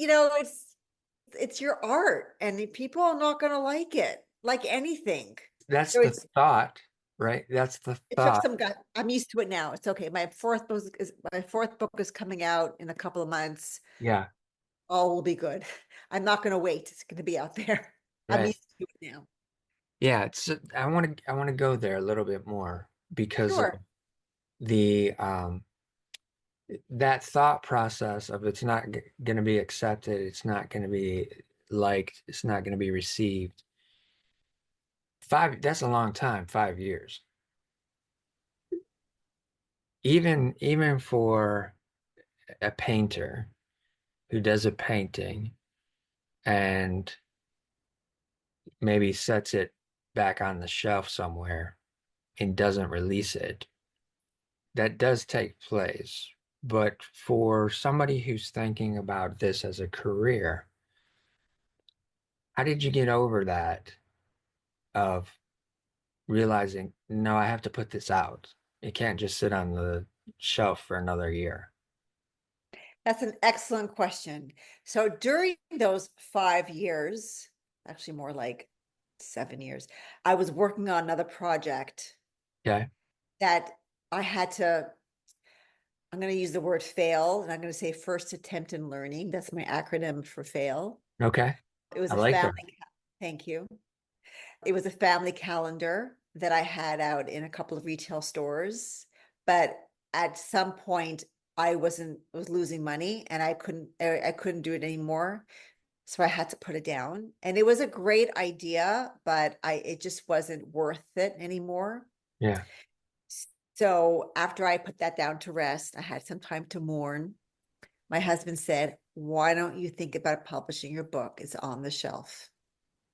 it's your art and people are not going to like it, like anything. That's So the thought, right? That's the it took thought. some gut. I'm used to it now. It's okay. My fourth book is coming out in a couple of months. Yeah, All will be good. I'm not going to wait. It's going to be out there. I'm right. used to it now. Yeah, I want to go there a little bit more because of Sure. the that thought process of it's not going to be accepted, it's not going to be liked, it's not going to be received. That's a long time, 5 years. Even for a painter who does a painting and maybe sets it back on the shelf somewhere and doesn't release it, that does take place. But for somebody who's thinking about this as a career, how did you get over that of realizing, no, I have to put this out? It can't just sit on the shelf for another year. That's an excellent question. So during those 5 years, actually more like 7 years, I was working on another project Okay. that I had to, I'm going to use the word fail, and I'm going to say first attempt in learning. That's my acronym for fail. Okay. It was I a like that. family, thank you. It was a family calendar that I had out in a couple of retail stores, but at some point I was losing money and I couldn't do it anymore. So I had to put it down. And it was a great idea, but it just wasn't worth it anymore. Yeah. So after I put that down to rest, I had some time to mourn. My husband said, "Why don't you think about publishing your book? It's on the shelf."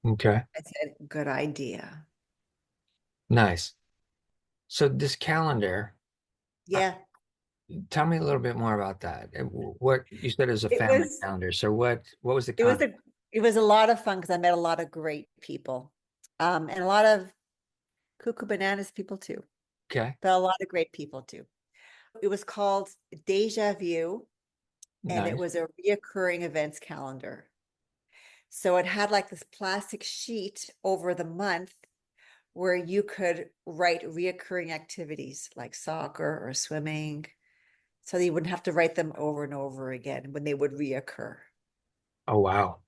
Okay. I said, "Good idea." Nice. So this calendar, uh, Yeah. tell me a little bit more about that. What you said is a It family was calendar. So what was the it was concept? a it was a lot of fun because I met a lot of great people. And a lot of cuckoo bananas people too, Okay. but a lot of great people too. It was called Deja Vu, and it Nice. was a reoccurring events calendar. So it had like this plastic sheet over the month where you could write reoccurring activities like soccer or swimming. So that you wouldn't have to write them over and over again when they would reoccur. Oh, wow.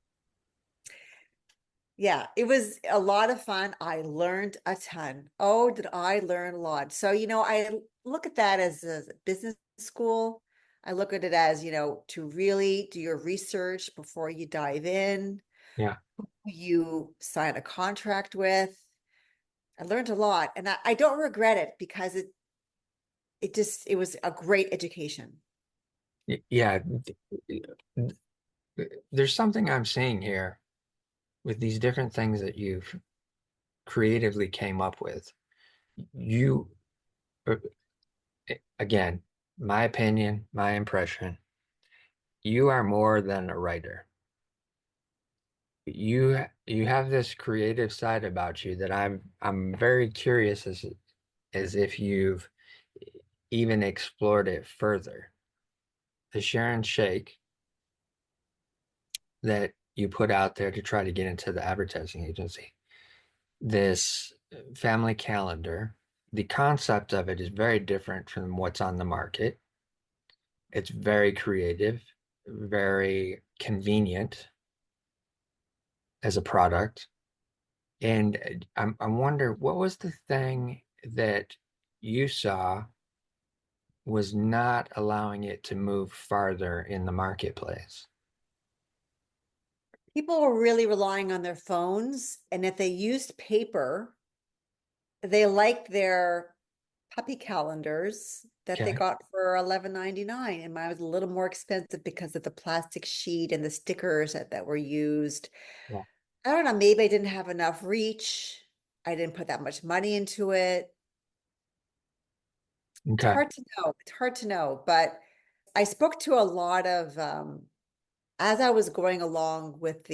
Yeah, it was a lot of fun. I learned a ton. Oh, did I learn a lot. So, I look at that as a business school. I look at it as, to really do your research before you dive in, Yeah. who you sign a contract with. I learned a lot and I don't regret it because it was a great education. Yeah. There's something I'm seeing here with these different things that you've creatively came up with. You, uh, again, my opinion, my impression, you are more than a writer. You have this creative side about you that I'm very curious as if you've even explored it further. The Sharon Shake that you put out there to try to get into the advertising agency. This family calendar, the concept of it is very different from what's on the market. It's very creative, very convenient as a product. And I wonder what was the thing that you saw was not allowing it to move farther in the marketplace? People were really relying on their phones, and if they used paper, they liked their puppy calendars that they Okay. got for 11.99, and mine was a little more expensive because of the plastic sheet and the stickers that were used. Yeah. I don't know, maybe I didn't have enough reach. I didn't put that much money into it. It's Okay. hard to know. It's hard to know, but I spoke to a lot of as I was going along with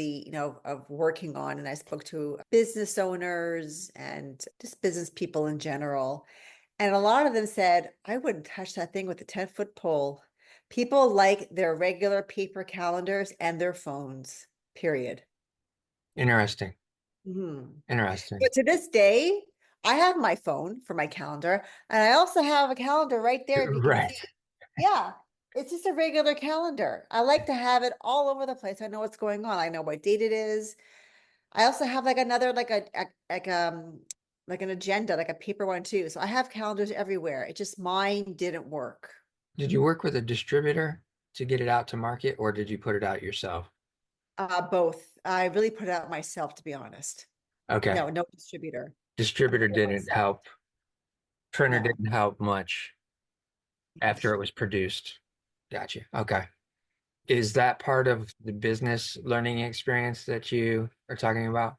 of working on, and I spoke to business owners and just business people in general, and a lot of them said, I wouldn't touch that thing with a 10-foot pole. People like their regular paper calendars and their phones, period. Interesting. Mhm. Interesting. But to this day, I have my phone for my calendar, and I also have a calendar right there, if you can Right. see. Yeah, it's just a regular calendar. I like to have it all over the place. I know what's going on. I know what date it is. I also have like another like an agenda, like a paper one too. So I have calendars everywhere. It just mine didn't work. Did you work with a distributor to get it out to market, or did you put it out yourself? Both. I really put it out myself, to be honest. Okay. No, no distributor. I Distributor put it didn't myself. help. Printer No. didn't help much after it was produced. Gotcha. Okay. Is that part of the business learning experience that you are talking about?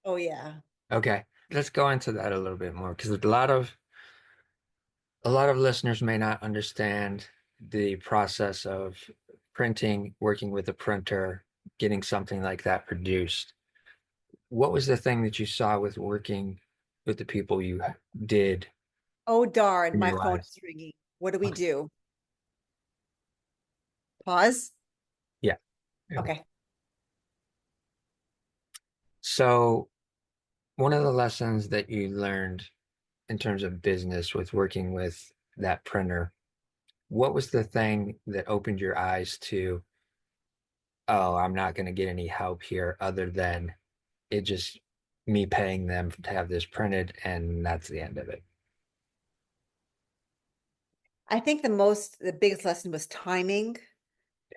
Oh yeah. Okay. Let's go into that a little bit more because a lot of listeners may not understand the process of printing, working with a printer, getting something like that produced. What was the thing that you saw with working with the people you did Oh darn, in my your phone lives? is ringing. What do we Okay. do? Pause. Yeah. Okay. So, one of the lessons that you learned in terms of business with working with that printer, what was the thing that opened your eyes to, oh, I'm not going to get any help here other than it just me paying them to have this printed, and that's the end of it. I think the biggest lesson was timing,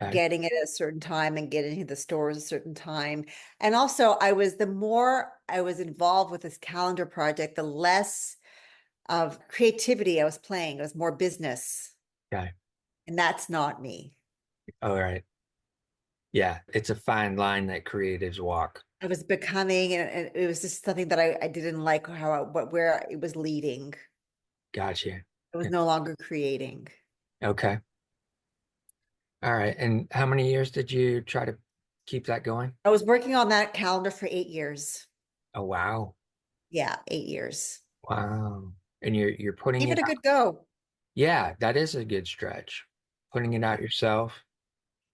Okay. getting it at a certain time and getting to the stores a certain time. And also the more I was involved with this calendar project, the less of creativity I was playing. It was more business. Okay. And that's not me. All right. Yeah. It's a fine line that creatives walk. I was becoming, and it was just something that I didn't like where it was leading. Gotcha. I was no longer creating. Okay. All right. And how many years did you try to keep that going? I was working on that calendar for 8 years. Oh, wow. Yeah, 8 years. Wow. And you're putting Give it it a out. good go. Yeah, that is a good stretch. Putting it out yourself.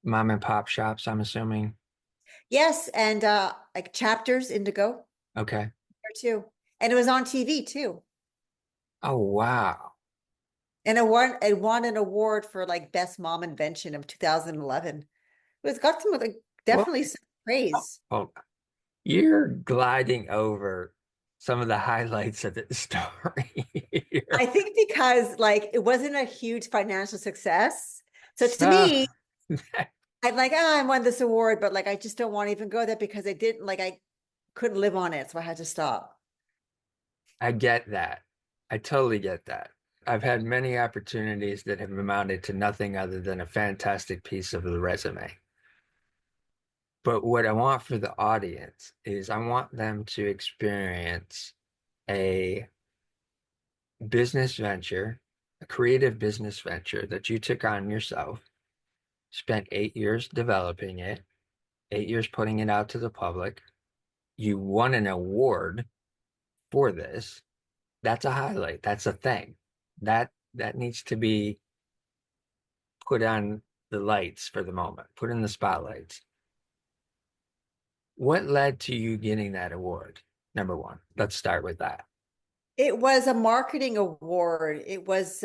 Mom and pop shops, I'm assuming. Yes, and like chapters Indigo Okay. there too. And it was on TV too. Oh, wow. And it won an award for like best mom invention of 2011. It was got some like Well, definitely some praise. oh, you're gliding over some of the highlights of the story I here. think because like it wasn't a huge financial success. So to Uh, me, I'm like, I won this award, but like I just don't want to even go there because I couldn't live on it. So I had to stop. I get that. I totally get that. I've had many opportunities that have amounted to nothing other than a fantastic piece of the resume. But what I want for the audience is I want them to experience a business venture, a creative business venture that you took on yourself, spent 8 years developing it, 8 years putting it out to the public. You won an award for this. That's a highlight. That's a thing. That needs to be put on the lights for the moment, put in the spotlights. What led to you getting that award? Number one, let's start with that. It was a marketing award. It's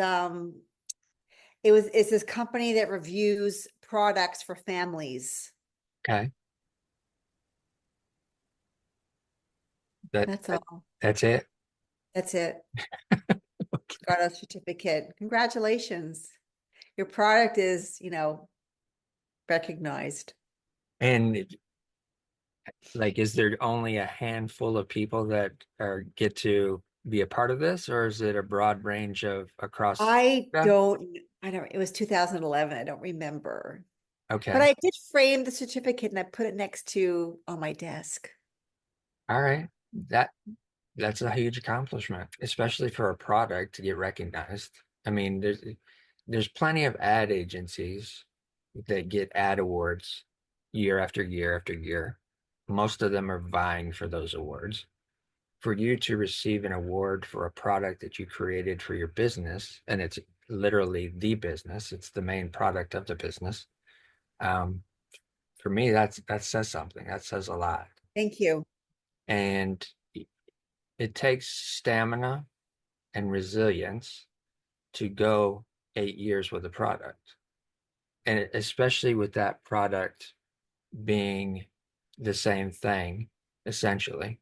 this company that reviews products for families. Okay. That, That's that all. that's it. That's it. Got a certificate. Congratulations. Your product is, recognized. And like, is there only a handful of people that are get to be a part of this, or is it a broad range of across? Yeah. I don't, it was 2011. I don't remember. But Okay. I did frame the certificate and I put it next to on my desk. All right. That's a huge accomplishment, especially for a product to get recognized. I mean, there's plenty of ad agencies that get ad awards, year after year after year. Most of them are vying for those awards. For you to receive an award for a product that you created for your business, and it's literally the business, it's the main product of the business. Um, for me, that says something. That says a lot. Thank you. And it takes stamina and resilience to go 8 years with a product. And especially with that product being the same thing, essentially.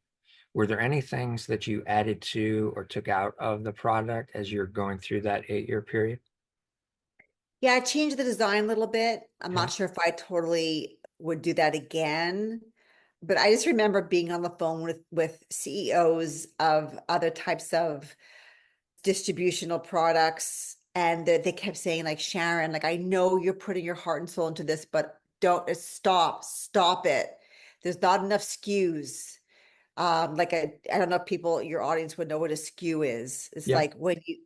Were there any things that you added to or took out of the product as you're going through that 8 year period? Yeah, I changed the design a little bit. I'm Okay. not sure if I totally would do that again, but I just remember being on the phone with CEOs of other types of distributional products, and they kept saying like, Sharon, like I know you're putting your heart and soul into this, but don't stop it. There's not enough SKUs. Like I don't know if people, your audience would know what a SKU is. It's Yeah, like when you,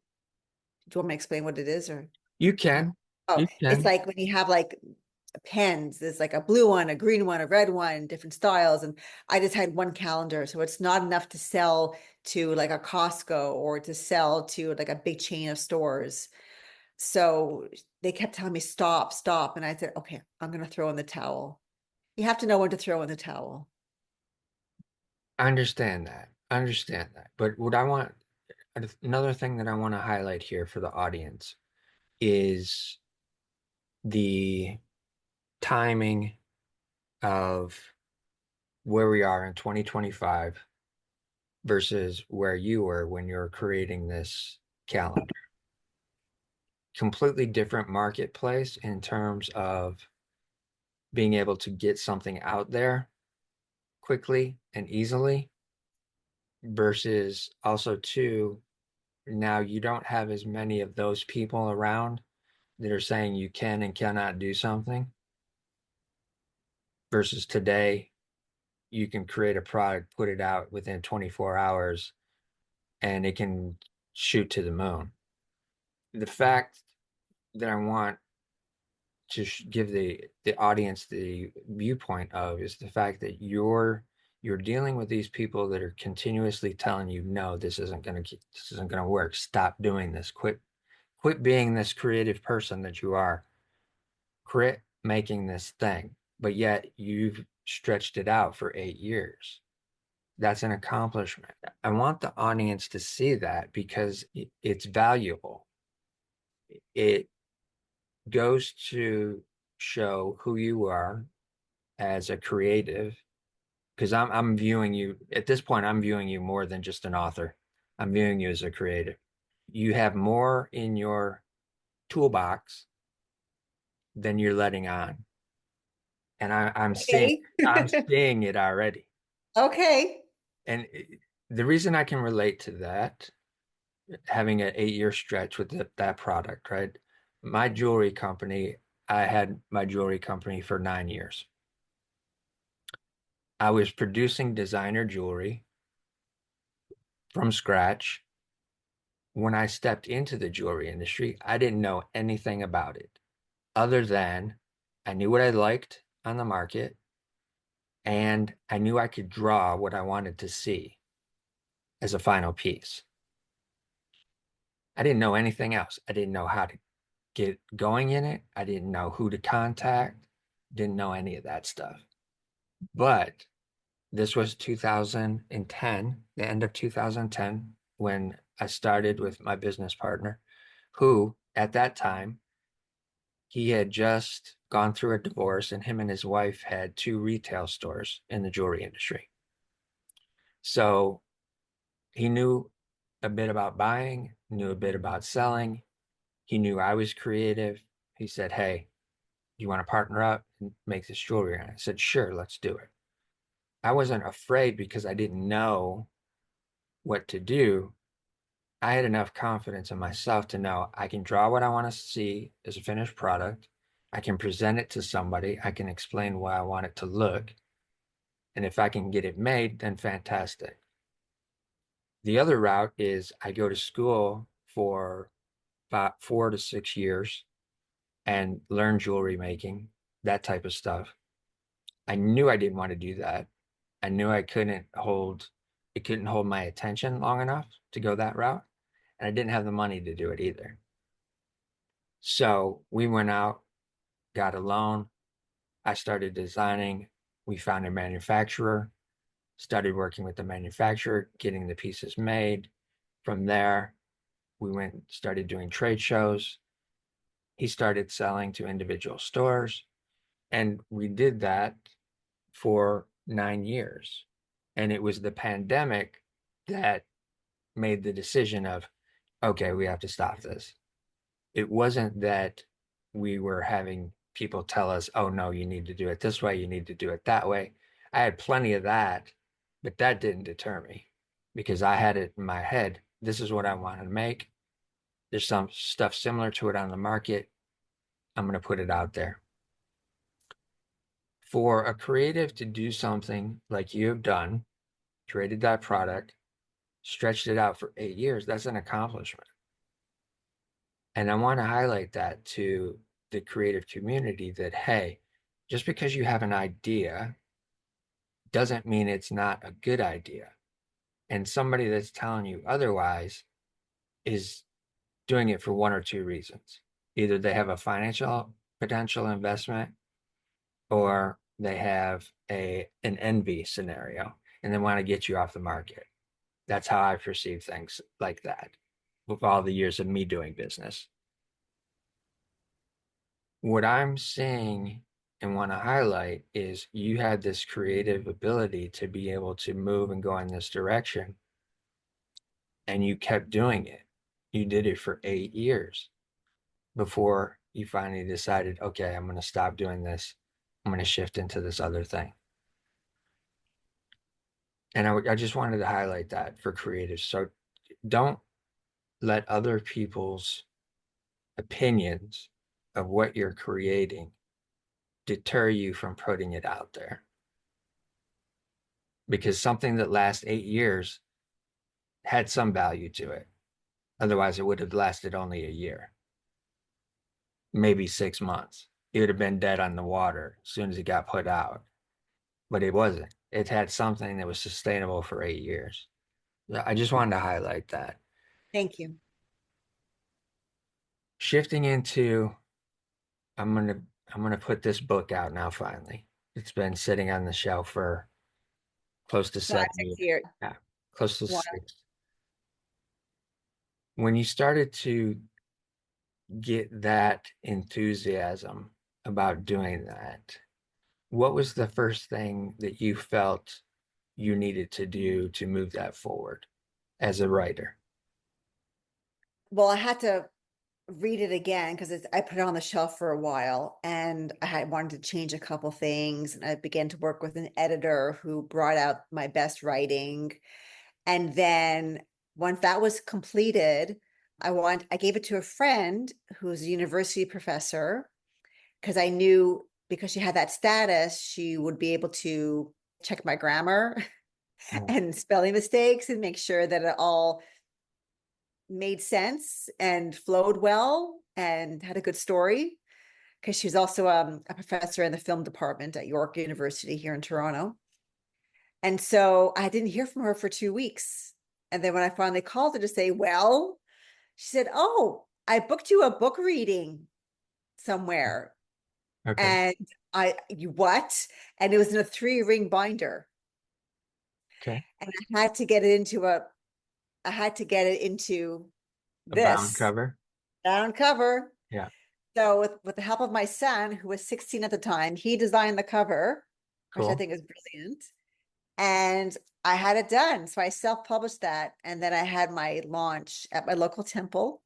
do you want me to explain what it is or? you No. can. Oh, You it's can. like when you have like pens, there's like a blue one, a green one, a red one, different styles. And I just had one calendar. So it's not enough to sell to like a Costco or to sell to like a big chain of stores. So they kept telling me, stop, stop. And I said, okay, I'm going to throw in the towel. You have to know when to throw in the towel. I understand that. I understand that. But what I want, another thing that I want to highlight here for the audience is the timing of where we are in 2025 versus where you were when you were creating this calendar. Completely different marketplace in terms of being able to get something out there quickly and easily versus also too, now you don't have as many of those people around that are saying you can and cannot do something versus today you can create a product, put it out within 24 hours, and it can shoot to the moon. The fact that I want to give the audience the viewpoint of is the fact that you're dealing with these people that are continuously telling you, no, this isn't going to work. Stop doing this. Quit being this creative person that you are. Quit making this thing. But yet you've stretched it out for 8 years. That's an accomplishment. I want the audience to see that because it's valuable. It goes to show who you are as a creative because I'm viewing you at this point, I'm viewing you more than just an author. I'm viewing you as a creative. You have more in your toolbox than you're letting on. And Okay. I'm seeing it already. Okay. And the reason I can relate to that, having an 8 year stretch with that product, right? My jewelry company, I had my jewelry company for 9 years. I was producing designer jewelry from scratch. When I stepped into the jewelry industry, I didn't know anything about it other than I knew what I liked on the market and I knew I could draw what I wanted to see as a final piece. I didn't know anything else. I didn't know how to get going in it. I didn't know who to contact, didn't know any of that stuff. But this was 2010, the end of 2010, when I started with my business partner, who at that time, he had just gone through a divorce and him and his wife had two retail stores in the jewelry industry. So he knew a bit about buying, knew a bit about selling. He knew I was creative. He said, hey, you want to partner up and make this jewelry? And I said, sure, let's do it. I wasn't afraid because I didn't know what to do. I had enough confidence in myself to know I can draw what I want to see as a finished product. I can present it to somebody. I can explain why I want it to look. And if I can get it made, then fantastic. The other route is I go to school for about 4 to 6 years and learn jewelry making, that type of stuff. I knew I didn't want to do that. I knew it couldn't hold my attention long enough to go that route. And I didn't have the money to do it either. So we went out, got a loan. I started designing. We found a manufacturer, started working with the manufacturer, getting the pieces made. From there, we started doing trade shows. He started selling to individual stores. And we did that for 9 years. And it was the pandemic that made the decision of, okay, we have to stop this. It wasn't that we were having people tell us, oh, no, you need to do it this way, you need to do it that way. I had plenty of that, but that didn't deter me because I had it in my head. This is what I want to make. There's some stuff similar to it on the market. I'm going to put it out there. For a creative to do something like you have done, created that product, stretched it out for 8 years, that's an accomplishment. And I want to highlight that to the creative community that, hey, just because you have an idea doesn't mean it's not a good idea. And somebody that's telling you otherwise is doing it for one or two reasons. Either they have a financial potential investment or they have an envy scenario and they want to get you off the market. That's how I perceive things like that with all the years of me doing business. What I'm seeing and want to highlight is you had this creative ability to be able to move and go in this direction, and you kept doing it. You did it for 8 years before you finally decided, okay, I'm going to stop doing this. I'm going to shift into this other thing. And I just wanted to highlight that for creatives. So don't let other people's opinions of what you're creating deter you from putting it out there. Because something that lasts 8 years had some value to it. Otherwise, it would have lasted only a year, maybe 6 months. It would have been dead on the water as soon as it got put out. But it wasn't. It had something that was sustainable for 8 years. I just wanted to highlight that. Thank you. Shifting into, I'm gonna I'm gonna put this book out now finally. It's been sitting on the shelf for close to Five, 7 years. 6 years. Yeah, close to Wow. 6. When you started to get that enthusiasm about doing that, what was the first thing that you felt you needed to do to move that forward as a writer? Well, I had to read it again because I put it on the shelf for a while and I had wanted to change a couple things. And I began to work with an editor who brought out my best writing. And then once that was completed, I gave it to a friend who's a university professor because I knew because she had that status, she would be able to check my grammar Mm. and spelling mistakes and make sure that it all made sense and flowed well and had a good story because she was also a professor in the film department at York University here in Toronto. And so I didn't hear from her for 2 weeks. And then when I finally called her to say, well, she said, oh, I booked you a book reading somewhere. Okay. And you what? And it was in a 3-ring binder. Okay. And I had to get it into A bound this cover. down cover. Yeah. So with the help of my son, who was 16 at the time, he designed the cover, which I Cool. think is brilliant. And I had it done. So I self-published that. And then I had my launch at my local temple.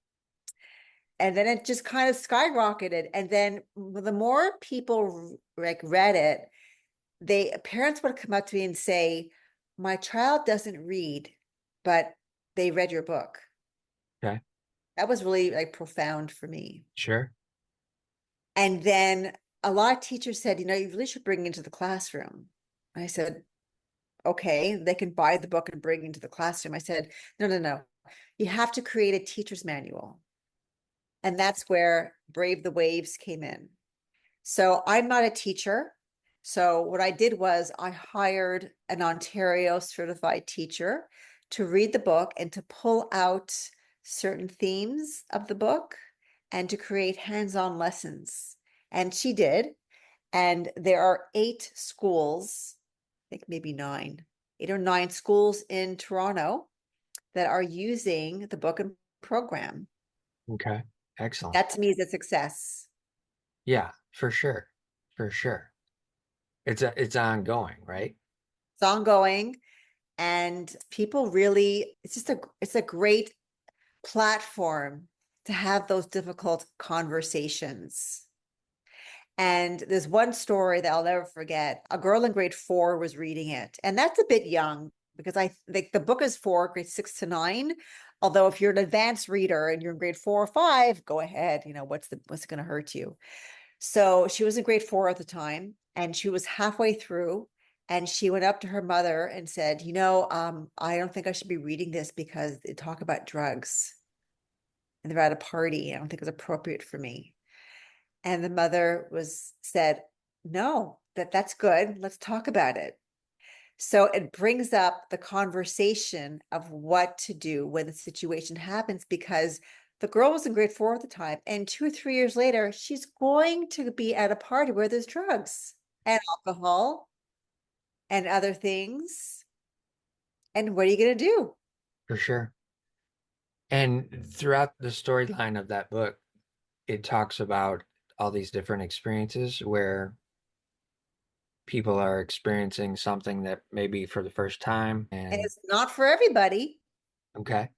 And then it just kind of skyrocketed. And then the more people like read it, parents would come up to me and say, my child doesn't read, but they read your book. Okay. That was really like profound for me. Sure. And then a lot of teachers said, you really should bring it into the classroom. I said, okay, they can buy the book and bring it into the classroom. I said, no, no, no. You have to create a teacher's manual. And that's where Brave the Waves came in. So I'm not a teacher. So what I did was I hired an Ontario certified teacher to read the book and to pull out certain themes of the book and to create hands-on lessons. And she did. And there are 8 schools, I think maybe 9, 8 or 9 schools in Toronto that are using the book and program. Okay. Excellent. That to me is a success. Yeah, for sure. For sure. It's ongoing, right? It's ongoing, and people really, it's a great platform to have those difficult conversations. And there's one story that I'll never forget. A girl in grade 4 was reading it, and that's a bit young because I think the book is for grade 6 to 9. Although if you're an advanced reader and you're in grade 4 or 5, go ahead. What's going to hurt you? So she was in grade 4 at the time, and she was halfway through, and she went up to her mother and said, I don't think I should be reading this because they talk about drugs and they're at a party. I don't think it's appropriate for me. And the mother said, no, that's good. Let's talk about it. So it brings up the conversation of what to do when the situation happens, because the girl was in grade 4 at the time, and 2 or 3 years later, she's going to be at a party where there's drugs and alcohol and other things. And what are you going to do? For sure. And throughout the storyline of that book, it talks about all these different experiences where people are experiencing something that maybe for the first time. And And it's not for everybody. okay.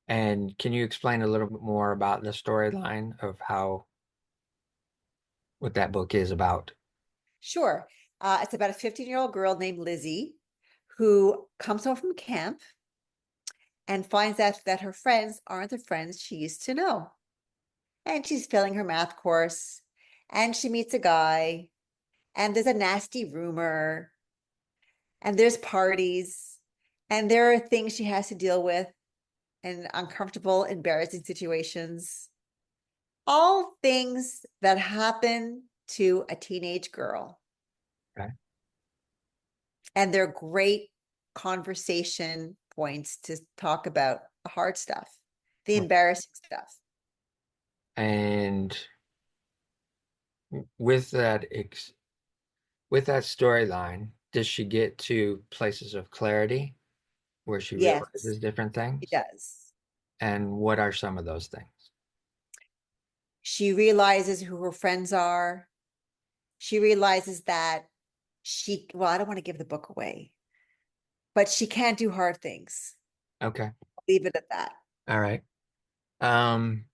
And can you explain a little bit more about the storyline of how what that book is about? Sure. It's about a 15-year-old girl named Lizzie who comes home from camp and finds out that her friends aren't the friends she used to know. And she's failing her math course, and she meets a guy, and there's a nasty rumor, and there's parties, and there are things she has to deal with, and uncomfortable, embarrassing situations. All things that happen to a teenage girl. Okay. And they're great conversation points to talk about the hard stuff, the embarrassing stuff. And with that ex with that storyline, does she get to places of clarity where she Yes, realizes different she things? does. And what are some of those things? She realizes who her friends are. She realizes that well, I don't want to give the book away, but she can't do hard things. Okay. Leave it at that. All right. Um,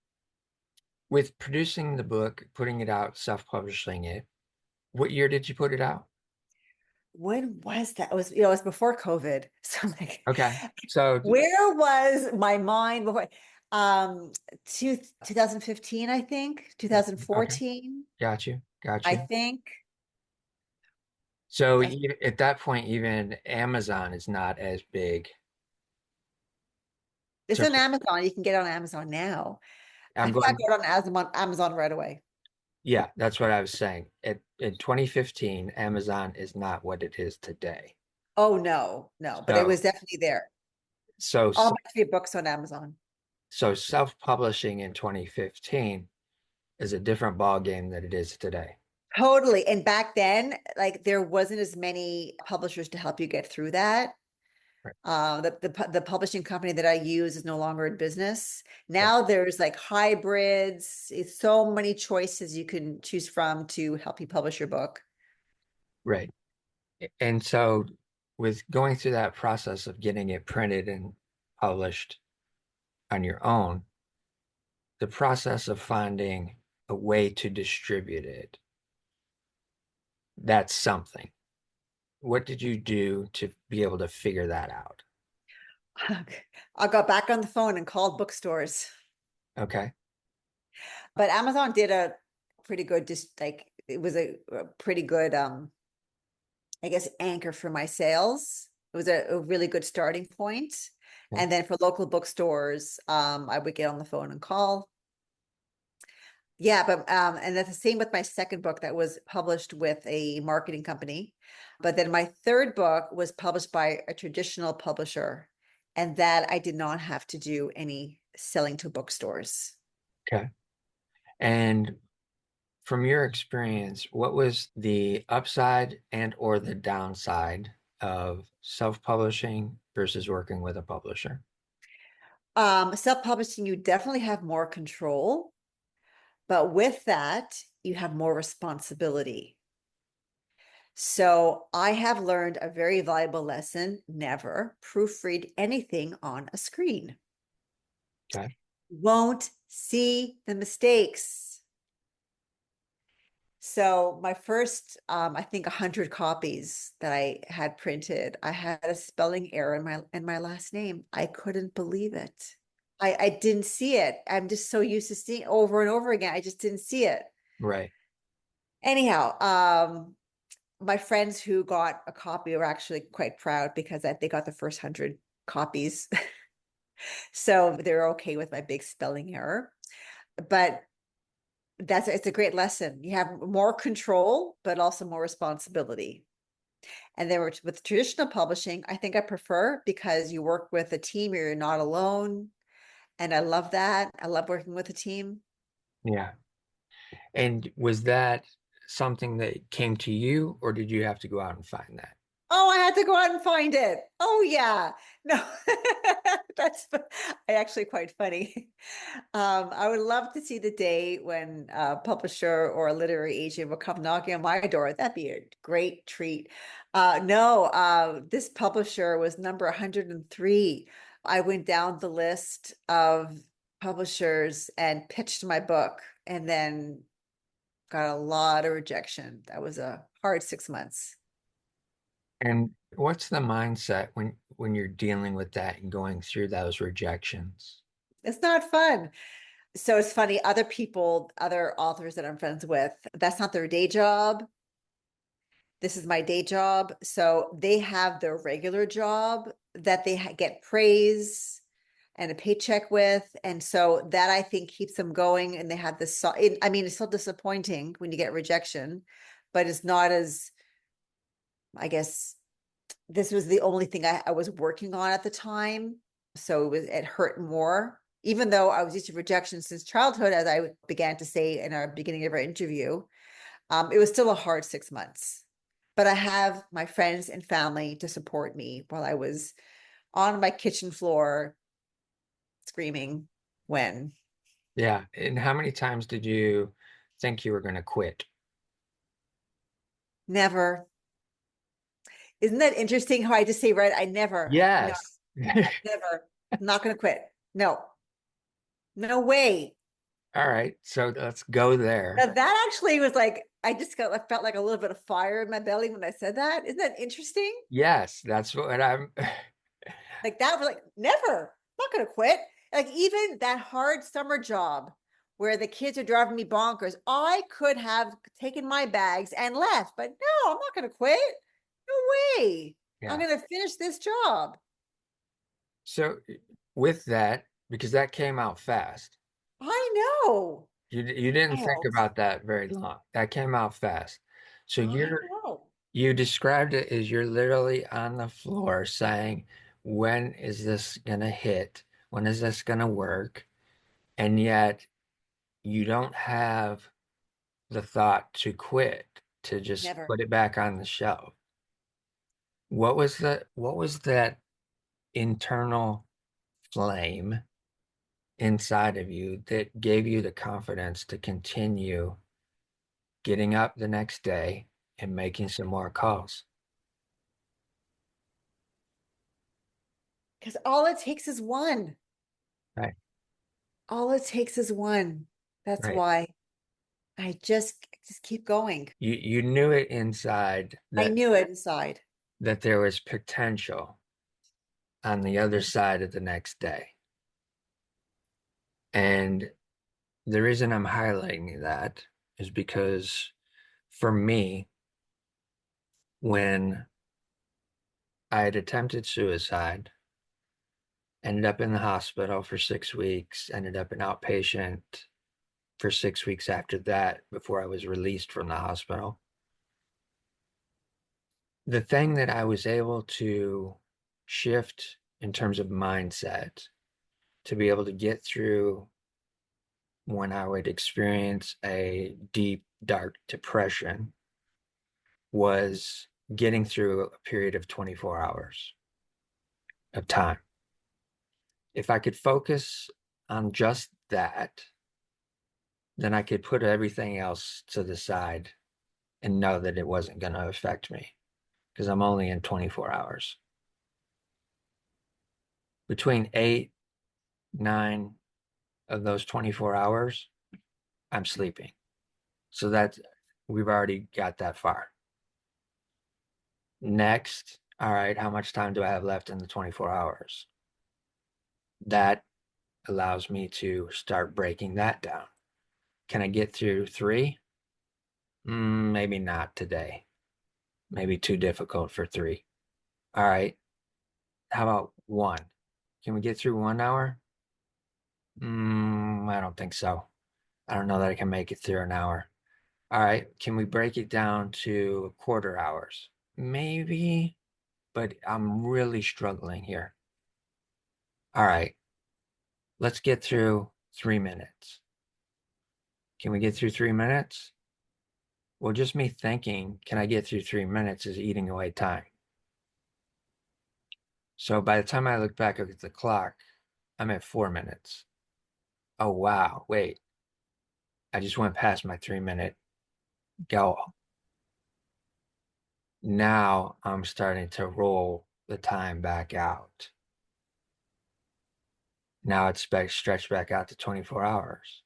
with producing the book, putting it out, self-publishing it, what year did you put it out? When was that? It was before COVID. So I'm like, Okay. So, where was my mind before? Um, 2015, I think, okay. 2014, Got you. Got I you. think. So I, at that point, even Amazon is not as big. it's To, on Amazon. You can get it on Amazon now. I I'm think I going, got it on Amazon right away. yeah, that's what I was saying. In 2015, Amazon is not what it is today. Oh no, no, but it So, was definitely there. so, All my favorite books on Amazon. so self-publishing in 2015 is a different ball game than it is today. Totally. And back then, like there wasn't as many publishers to help you get through that. Right. The publishing company that I use is no longer in business. Right. Now there's like hybrids. It's so many choices you can choose from to help you publish your book. Right. And so, with going through that process of getting it printed and published on your own, the process of finding a way to distribute it, that's something. What did you do to be able to figure that out? I got back on the phone and called bookstores, Okay. but Amazon did a pretty good, just like it was a pretty good, I guess, anchor for my sales. It was a really good starting point. Okay. And then for local bookstores, I would get on the phone and call. Yeah, but and that's the same with my second book that was published with a marketing company. But then my third book was published by a traditional publisher, and that I did not have to do any selling to bookstores. Okay. And from your experience, what was the upside and or the downside of self-publishing versus working with a publisher? Self-publishing, you definitely have more control, but with that, you have more responsibility. So I have learned a very valuable lesson: never proofread anything on a screen. Okay. Won't see the mistakes. So my first, I think 100 copies that I had printed, I had a spelling error in my last name. I couldn't believe it. I didn't see it. I'm just so used to seeing it over and over again. I just didn't see it. Right. Anyhow, my friends who got a copy were actually quite proud because they got the first 100 copies. So they're okay with my big spelling error. But it's a great lesson. You have more control, but also more responsibility. And then with traditional publishing, I think I prefer because you work with a team, you're not alone. And I love that. I love working with a team. Yeah. And was that something that came to you, or did you have to go out and find that? Oh, I had to go out and find it. Oh, yeah. No, that's actually quite funny. I would love to see the day when a publisher or a literary agent will come knocking on my door. That'd be a great treat. No, this publisher was number 103. I went down the list of publishers and pitched my book and then got a lot of rejection. That was a hard 6 months. And what's the mindset when you're dealing with that and going through those rejections? It's not fun. So it's funny, other people, other authors that I'm friends with, that's not their day job. This is my day job. So they have their regular job that they get praise and a paycheck with. And so that I think keeps them going. And they have this, I mean, it's still disappointing when you get rejection, but it's not as, I guess, this was the only thing I was working on at the time. So it hurt more, even though I was used to rejection since childhood, as I began to say in our beginning of our interview. It was still a hard 6 months. But I have my friends and family to support me while I was on my kitchen floor screaming when. Yeah. And how many times did you think you were going to quit? Never. Isn't that interesting how I just say, right? I never, no, Yes. never, I'm not going to quit. No, no way. All right. So let's go there. Now that actually was like, I felt like a little bit of fire in my belly when I said that. Isn't that interesting? Yes, that's what I'm. Like that was like, never, not gonna quit. Like even that hard summer job where the kids are driving me bonkers, I could have taken my bags and left, but no, I'm not gonna quit. No way. I'm Yeah. gonna finish this job. So with that, because that came out fast, I know. you didn't think Wild. about that very long. That came out fast. So I know. you described it as you're literally on the floor saying, when is this gonna hit? When is this gonna work? And yet you don't have the thought to quit, to just Never. put it back on the shelf. What was that internal flame inside of you that gave you the confidence to continue getting up the next day and making some more calls? Because all it takes is one. Right, All it takes is one. That's right. why I just keep going. You knew it inside I knew it inside. that there was potential on the other side of the next day. And the reason I'm highlighting that is because for me, when I had attempted suicide, ended up in the hospital for 6 weeks, ended up an outpatient, for 6 weeks after that before I was released from the hospital. The thing that I was able to shift in terms of mindset to be able to get through when I would experience a deep, dark depression was getting through a period of 24 hours of time. If I could focus on just that, then I could put everything else to the side and know that it wasn't going to affect me because I'm only in 24 hours. Between 8, 9 of those 24 hours, I'm sleeping. So that we've already got that far. Next, all right, how much time do I have left in the 24 hours? That allows me to start breaking that down. Can I get through 3? Maybe not today. Maybe too difficult for 3. All right, how about 1? Can we get through 1 hour? I don't think so. I don't know that I can make it through an hour. All right, can we break it down to quarter hours? Maybe, but I'm really struggling here. All right, let's get through 3 minutes. Can we get through 3 minutes? Well, just me thinking, can I get through 3 minutes is eating away time. So by the time I look back at the clock, I'm at 4 minutes. Oh, wow, wait, I just went past my 3 minute goal. Now I'm starting to roll the time back out. Now it's stretched back out to 24 hours.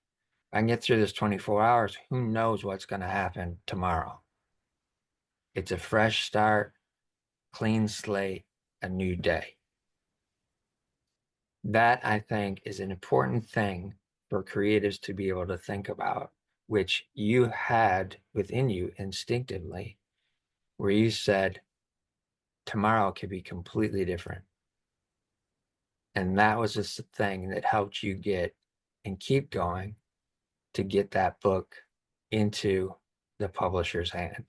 I can get through this 24 hours. Who knows what's going to happen tomorrow? It's a fresh start, clean slate, a new day. That, I think, is an important thing for creatives to be able to think about, which you had within you instinctively, where you said, tomorrow could be completely different. And that was just the thing that helped you get and keep going to get that book into the publisher's hand.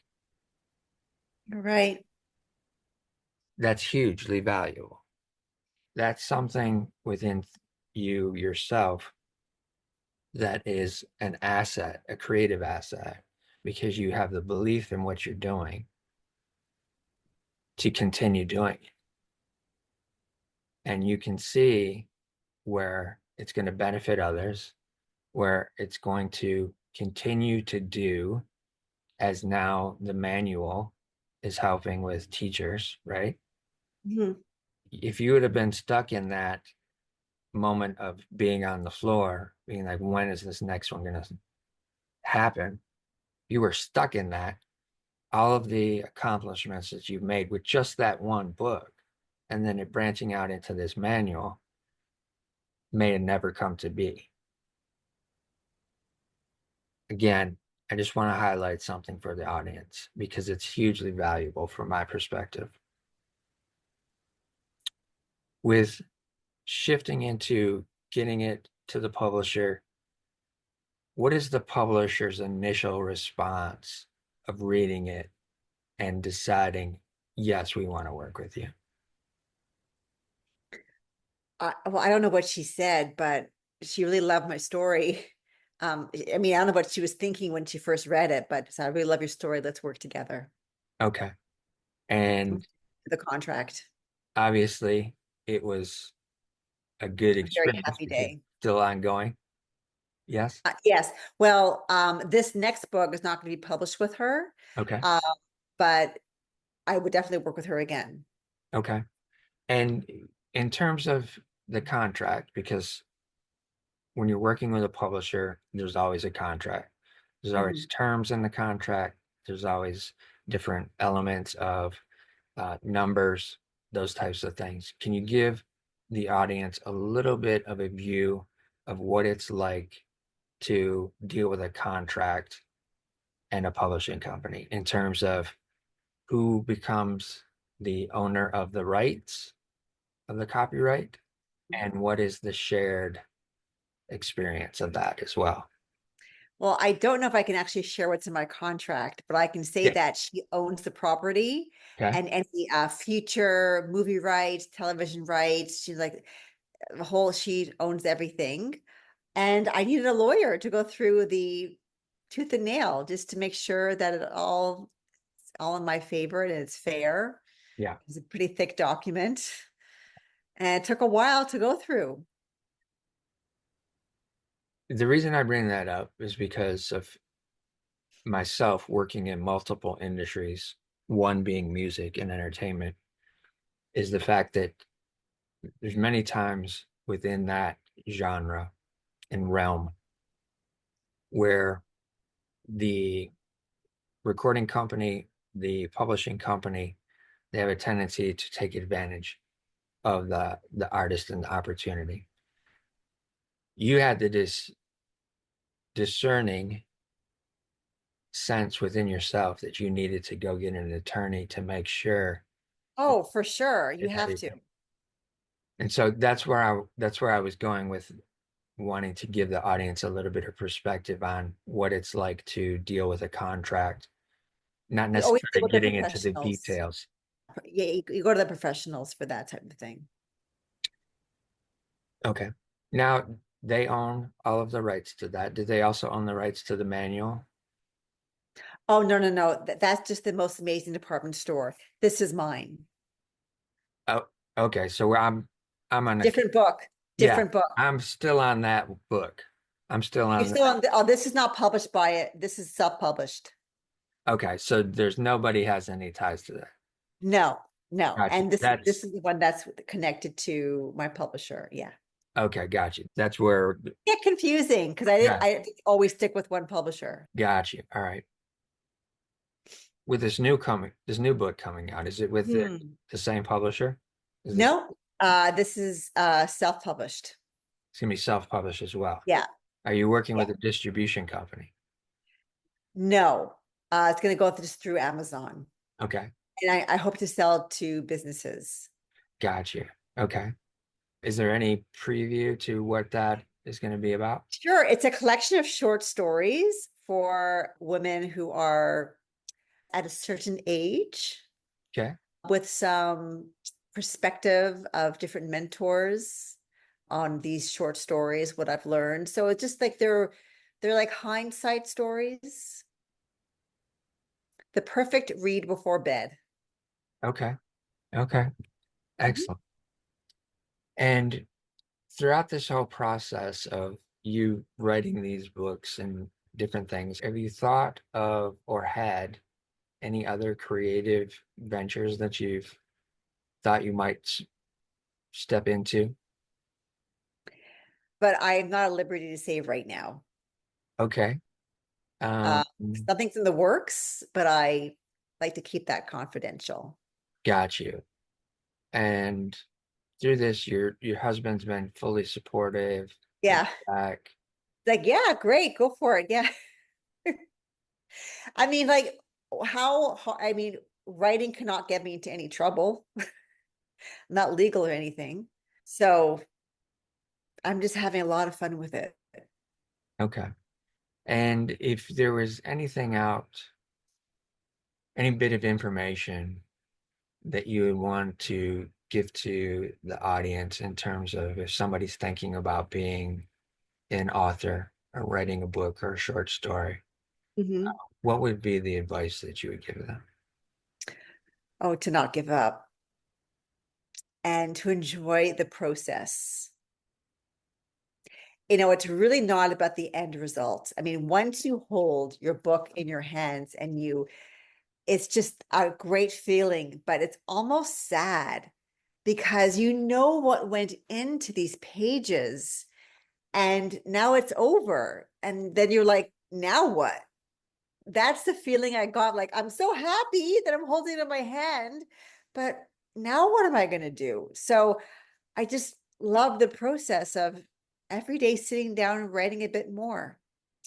Right. That's hugely valuable. That's something within you yourself that is an asset, a creative asset, because you have the belief in what you're doing to continue doing it. And you can see where it's going to benefit others, where it's going to continue to do as now the manual is helping with teachers, right? Mhm. If you would have been stuck in that moment of being on the floor, being like, when is this next one going to happen? You were stuck in that. All of the accomplishments that you've made with just that one book, and then it branching out into this manual may have never come to be. Again, I just want to highlight something for the audience because it's hugely valuable from my perspective. With shifting into getting it to the publisher, what is the publisher's initial response of reading it and deciding, yes, we want to work with you? Well, I don't know what she said, but she really loved my story. I mean, I don't know what she was thinking when she first read it, but so I really love your story. Let's work together. Okay. And The contract. obviously, it was a good A very experience happy because it's day. still ongoing. Yes. Yes. Well, this next book is not going to be published with her, Okay. uh, but I would definitely work with her again. Okay. And in terms of the contract, because when you're working with a publisher, there's always a contract. There's always Mhm. terms in the contract. There's always different elements of numbers, those types of things. Can you give the audience a little bit of a view of what it's like to deal with a contract and a publishing company in terms of who becomes the owner of the rights of the copyright and what is the shared experience of that as well? Well, I don't know if I can actually share what's in my contract, but I can say Yeah. that she owns the property Okay. and any future movie rights, television rights. She's like the whole, she owns everything. And I needed a lawyer to go through the tooth and nail just to make sure that it's all in my favor and it's fair. Yeah. It's a pretty thick document, and it took a while to go through. The reason I bring that up is because of myself working in multiple industries, one being music and entertainment, is the fact that there's many times within that genre and realm where the recording company, the publishing company, they have a tendency to take advantage of the artist and the opportunity. You had this discerning sense within yourself that you needed to go get an attorney to make sure Oh, for sure. You that have to. everything. And so that's where I was going with wanting to give the audience a little bit of perspective on what it's like to deal with a contract, not You always deal necessarily with the getting into the professionals. details. Yeah, you go to the professionals for that type of thing. Okay. Now they own all of the rights to that. Do they also own the rights to the manual? Oh, no, no, no. That's just the most amazing department store. This is mine. Oh, okay. So I'm on the Different book, yeah, different book. I'm still on that book. I'm still You're on still that. on oh, this is not published by it. This is self-published. Okay, so there's nobody has any ties to that. No, no. Gotcha. And this That's is the one that's connected to my publisher. Yeah. okay, gotcha. That's where Get confusing because yeah, I always stick with one publisher. gotcha. All right. With this new book coming out, is it with Hmm. the same publisher? Is this No, this is self-published. it's gonna be self-published as well? Yeah, Are you working yeah. with a distribution company? No, it's going to go just through Amazon, Okay, and I hope to sell to businesses. gotcha. Okay. Is there any preview to what that is going to be about? Sure, it's a collection of short stories for women who are at a certain age Okay, with some perspective of different mentors on these short stories, what I've learned. So it's just like they're like hindsight stories, the perfect read before bed. okay, okay. Mhm. Excellent. And throughout this whole process of you writing these books and different things, have you thought of or had any other creative ventures that you've thought you might step into? But I'm not at liberty to say right now. Okay. Um, Nothing's in the works, but I like to keep that confidential. got you. And through this, your husband's been fully supportive, got Yeah. back. Like, yeah, great, go for it. Yeah. I mean, like, I mean, writing cannot get me into any trouble, not legal or anything. So I'm just having a lot of fun with it. Okay. And if there was anything out, any bit of information that you would want to give to the audience in terms of if somebody's thinking about being an author or writing a book or a short story, Mhm. what would be the advice that you would give them? Oh, to not give up and to enjoy the process. It's really not about the end result. I mean, once you hold your book in your hands and it's just a great feeling, but it's almost sad because you know what went into these pages and now it's over. And then you're like, now what? That's the feeling I got. Like, I'm so happy that I'm holding it in my hand, but now what am I going to do? So I just love the process of every day sitting down and writing a bit more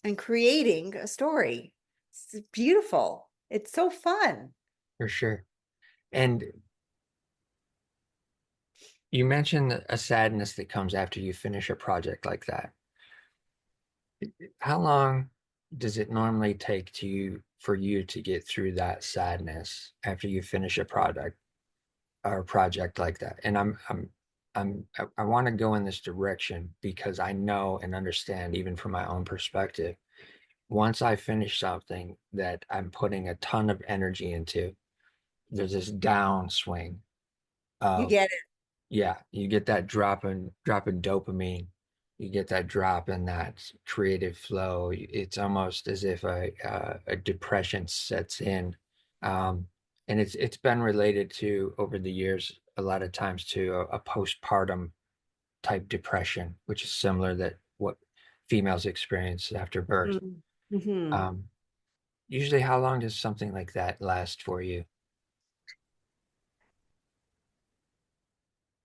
and creating a story. It's beautiful. It's so fun. For sure. And you mentioned a sadness that comes after you finish a project like that. How long does it normally take to you for you to get through that sadness after you finish a product or a project like that? And I want to go in this direction because I know and understand, even from my own perspective, once I finish something that I'm putting a ton of energy into, there's this downswing You of, get it. yeah, you get that drop in dopamine. You get that drop in that creative flow. It's almost as if a depression sets in. Um, and it's been related to over the years a lot of times to a postpartum type depression, which is similar that what females experience after birth. Mm-hmm. Um, Usually, how long does something like that last for you?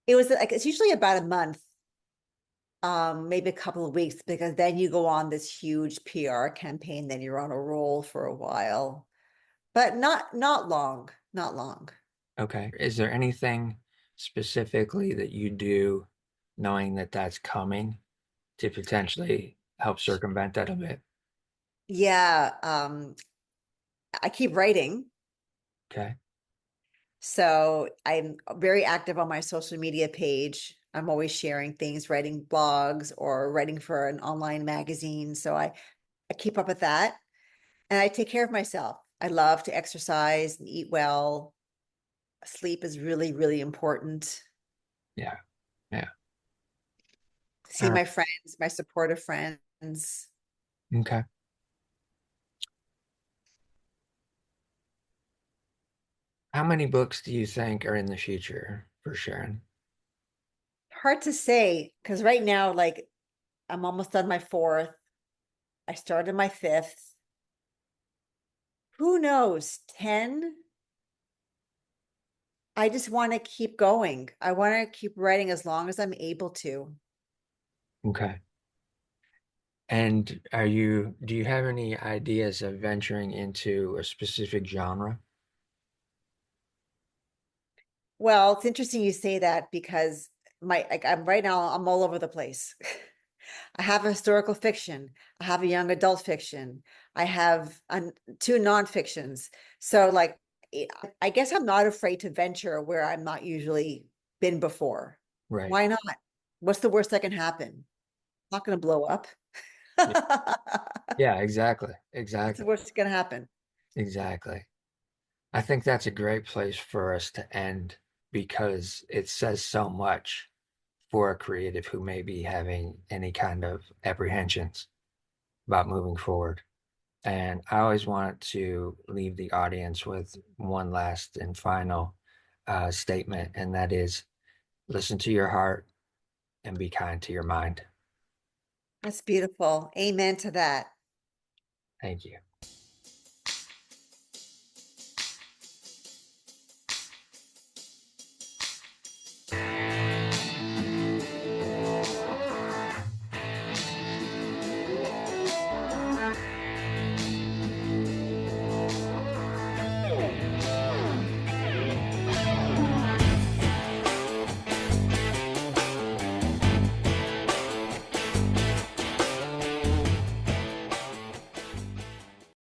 It was like it's usually about a month, maybe a couple of weeks, because then you go on this huge PR campaign, then you're on a roll for a while. But not long, not long. Okay. Is there anything specifically that you do knowing that that's coming to potentially help circumvent that a bit? Yeah, I keep writing. Okay. So I'm very active on my social media page. I'm always sharing things, writing blogs or writing for an online magazine. So I keep up with that and I take care of myself. I love to exercise and eat well. Sleep is really, really important. Yeah. Yeah. See All right. my friends, my supportive friends. Okay. How many books do you think are in the future for Sharon? Hard to say because right now, like I'm almost done my fourth. I started my fifth. Who knows? 10? I just want to keep going. I want to keep writing as long as I'm able to. Okay. And do you have any ideas of venturing into a specific genre? Well, it's interesting you say that because my like I'm right now I'm all over the place. I have a historical fiction. I have a young adult fiction. I have two nonfictions. So like I guess I'm not afraid to venture where I'm not usually been before. Right. Why not? What's the worst that can happen? Not going to blow up. Yeah, yeah, exactly. What's the Exactly. worst that's going to happen? Exactly. I think that's a great place for us to end because it says so much for a creative who may be having any kind of apprehensions about moving forward. And I always want to leave the audience with one last and final statement, and that is listen to your heart and be kind to your mind. That's beautiful. Amen to that. Thank you.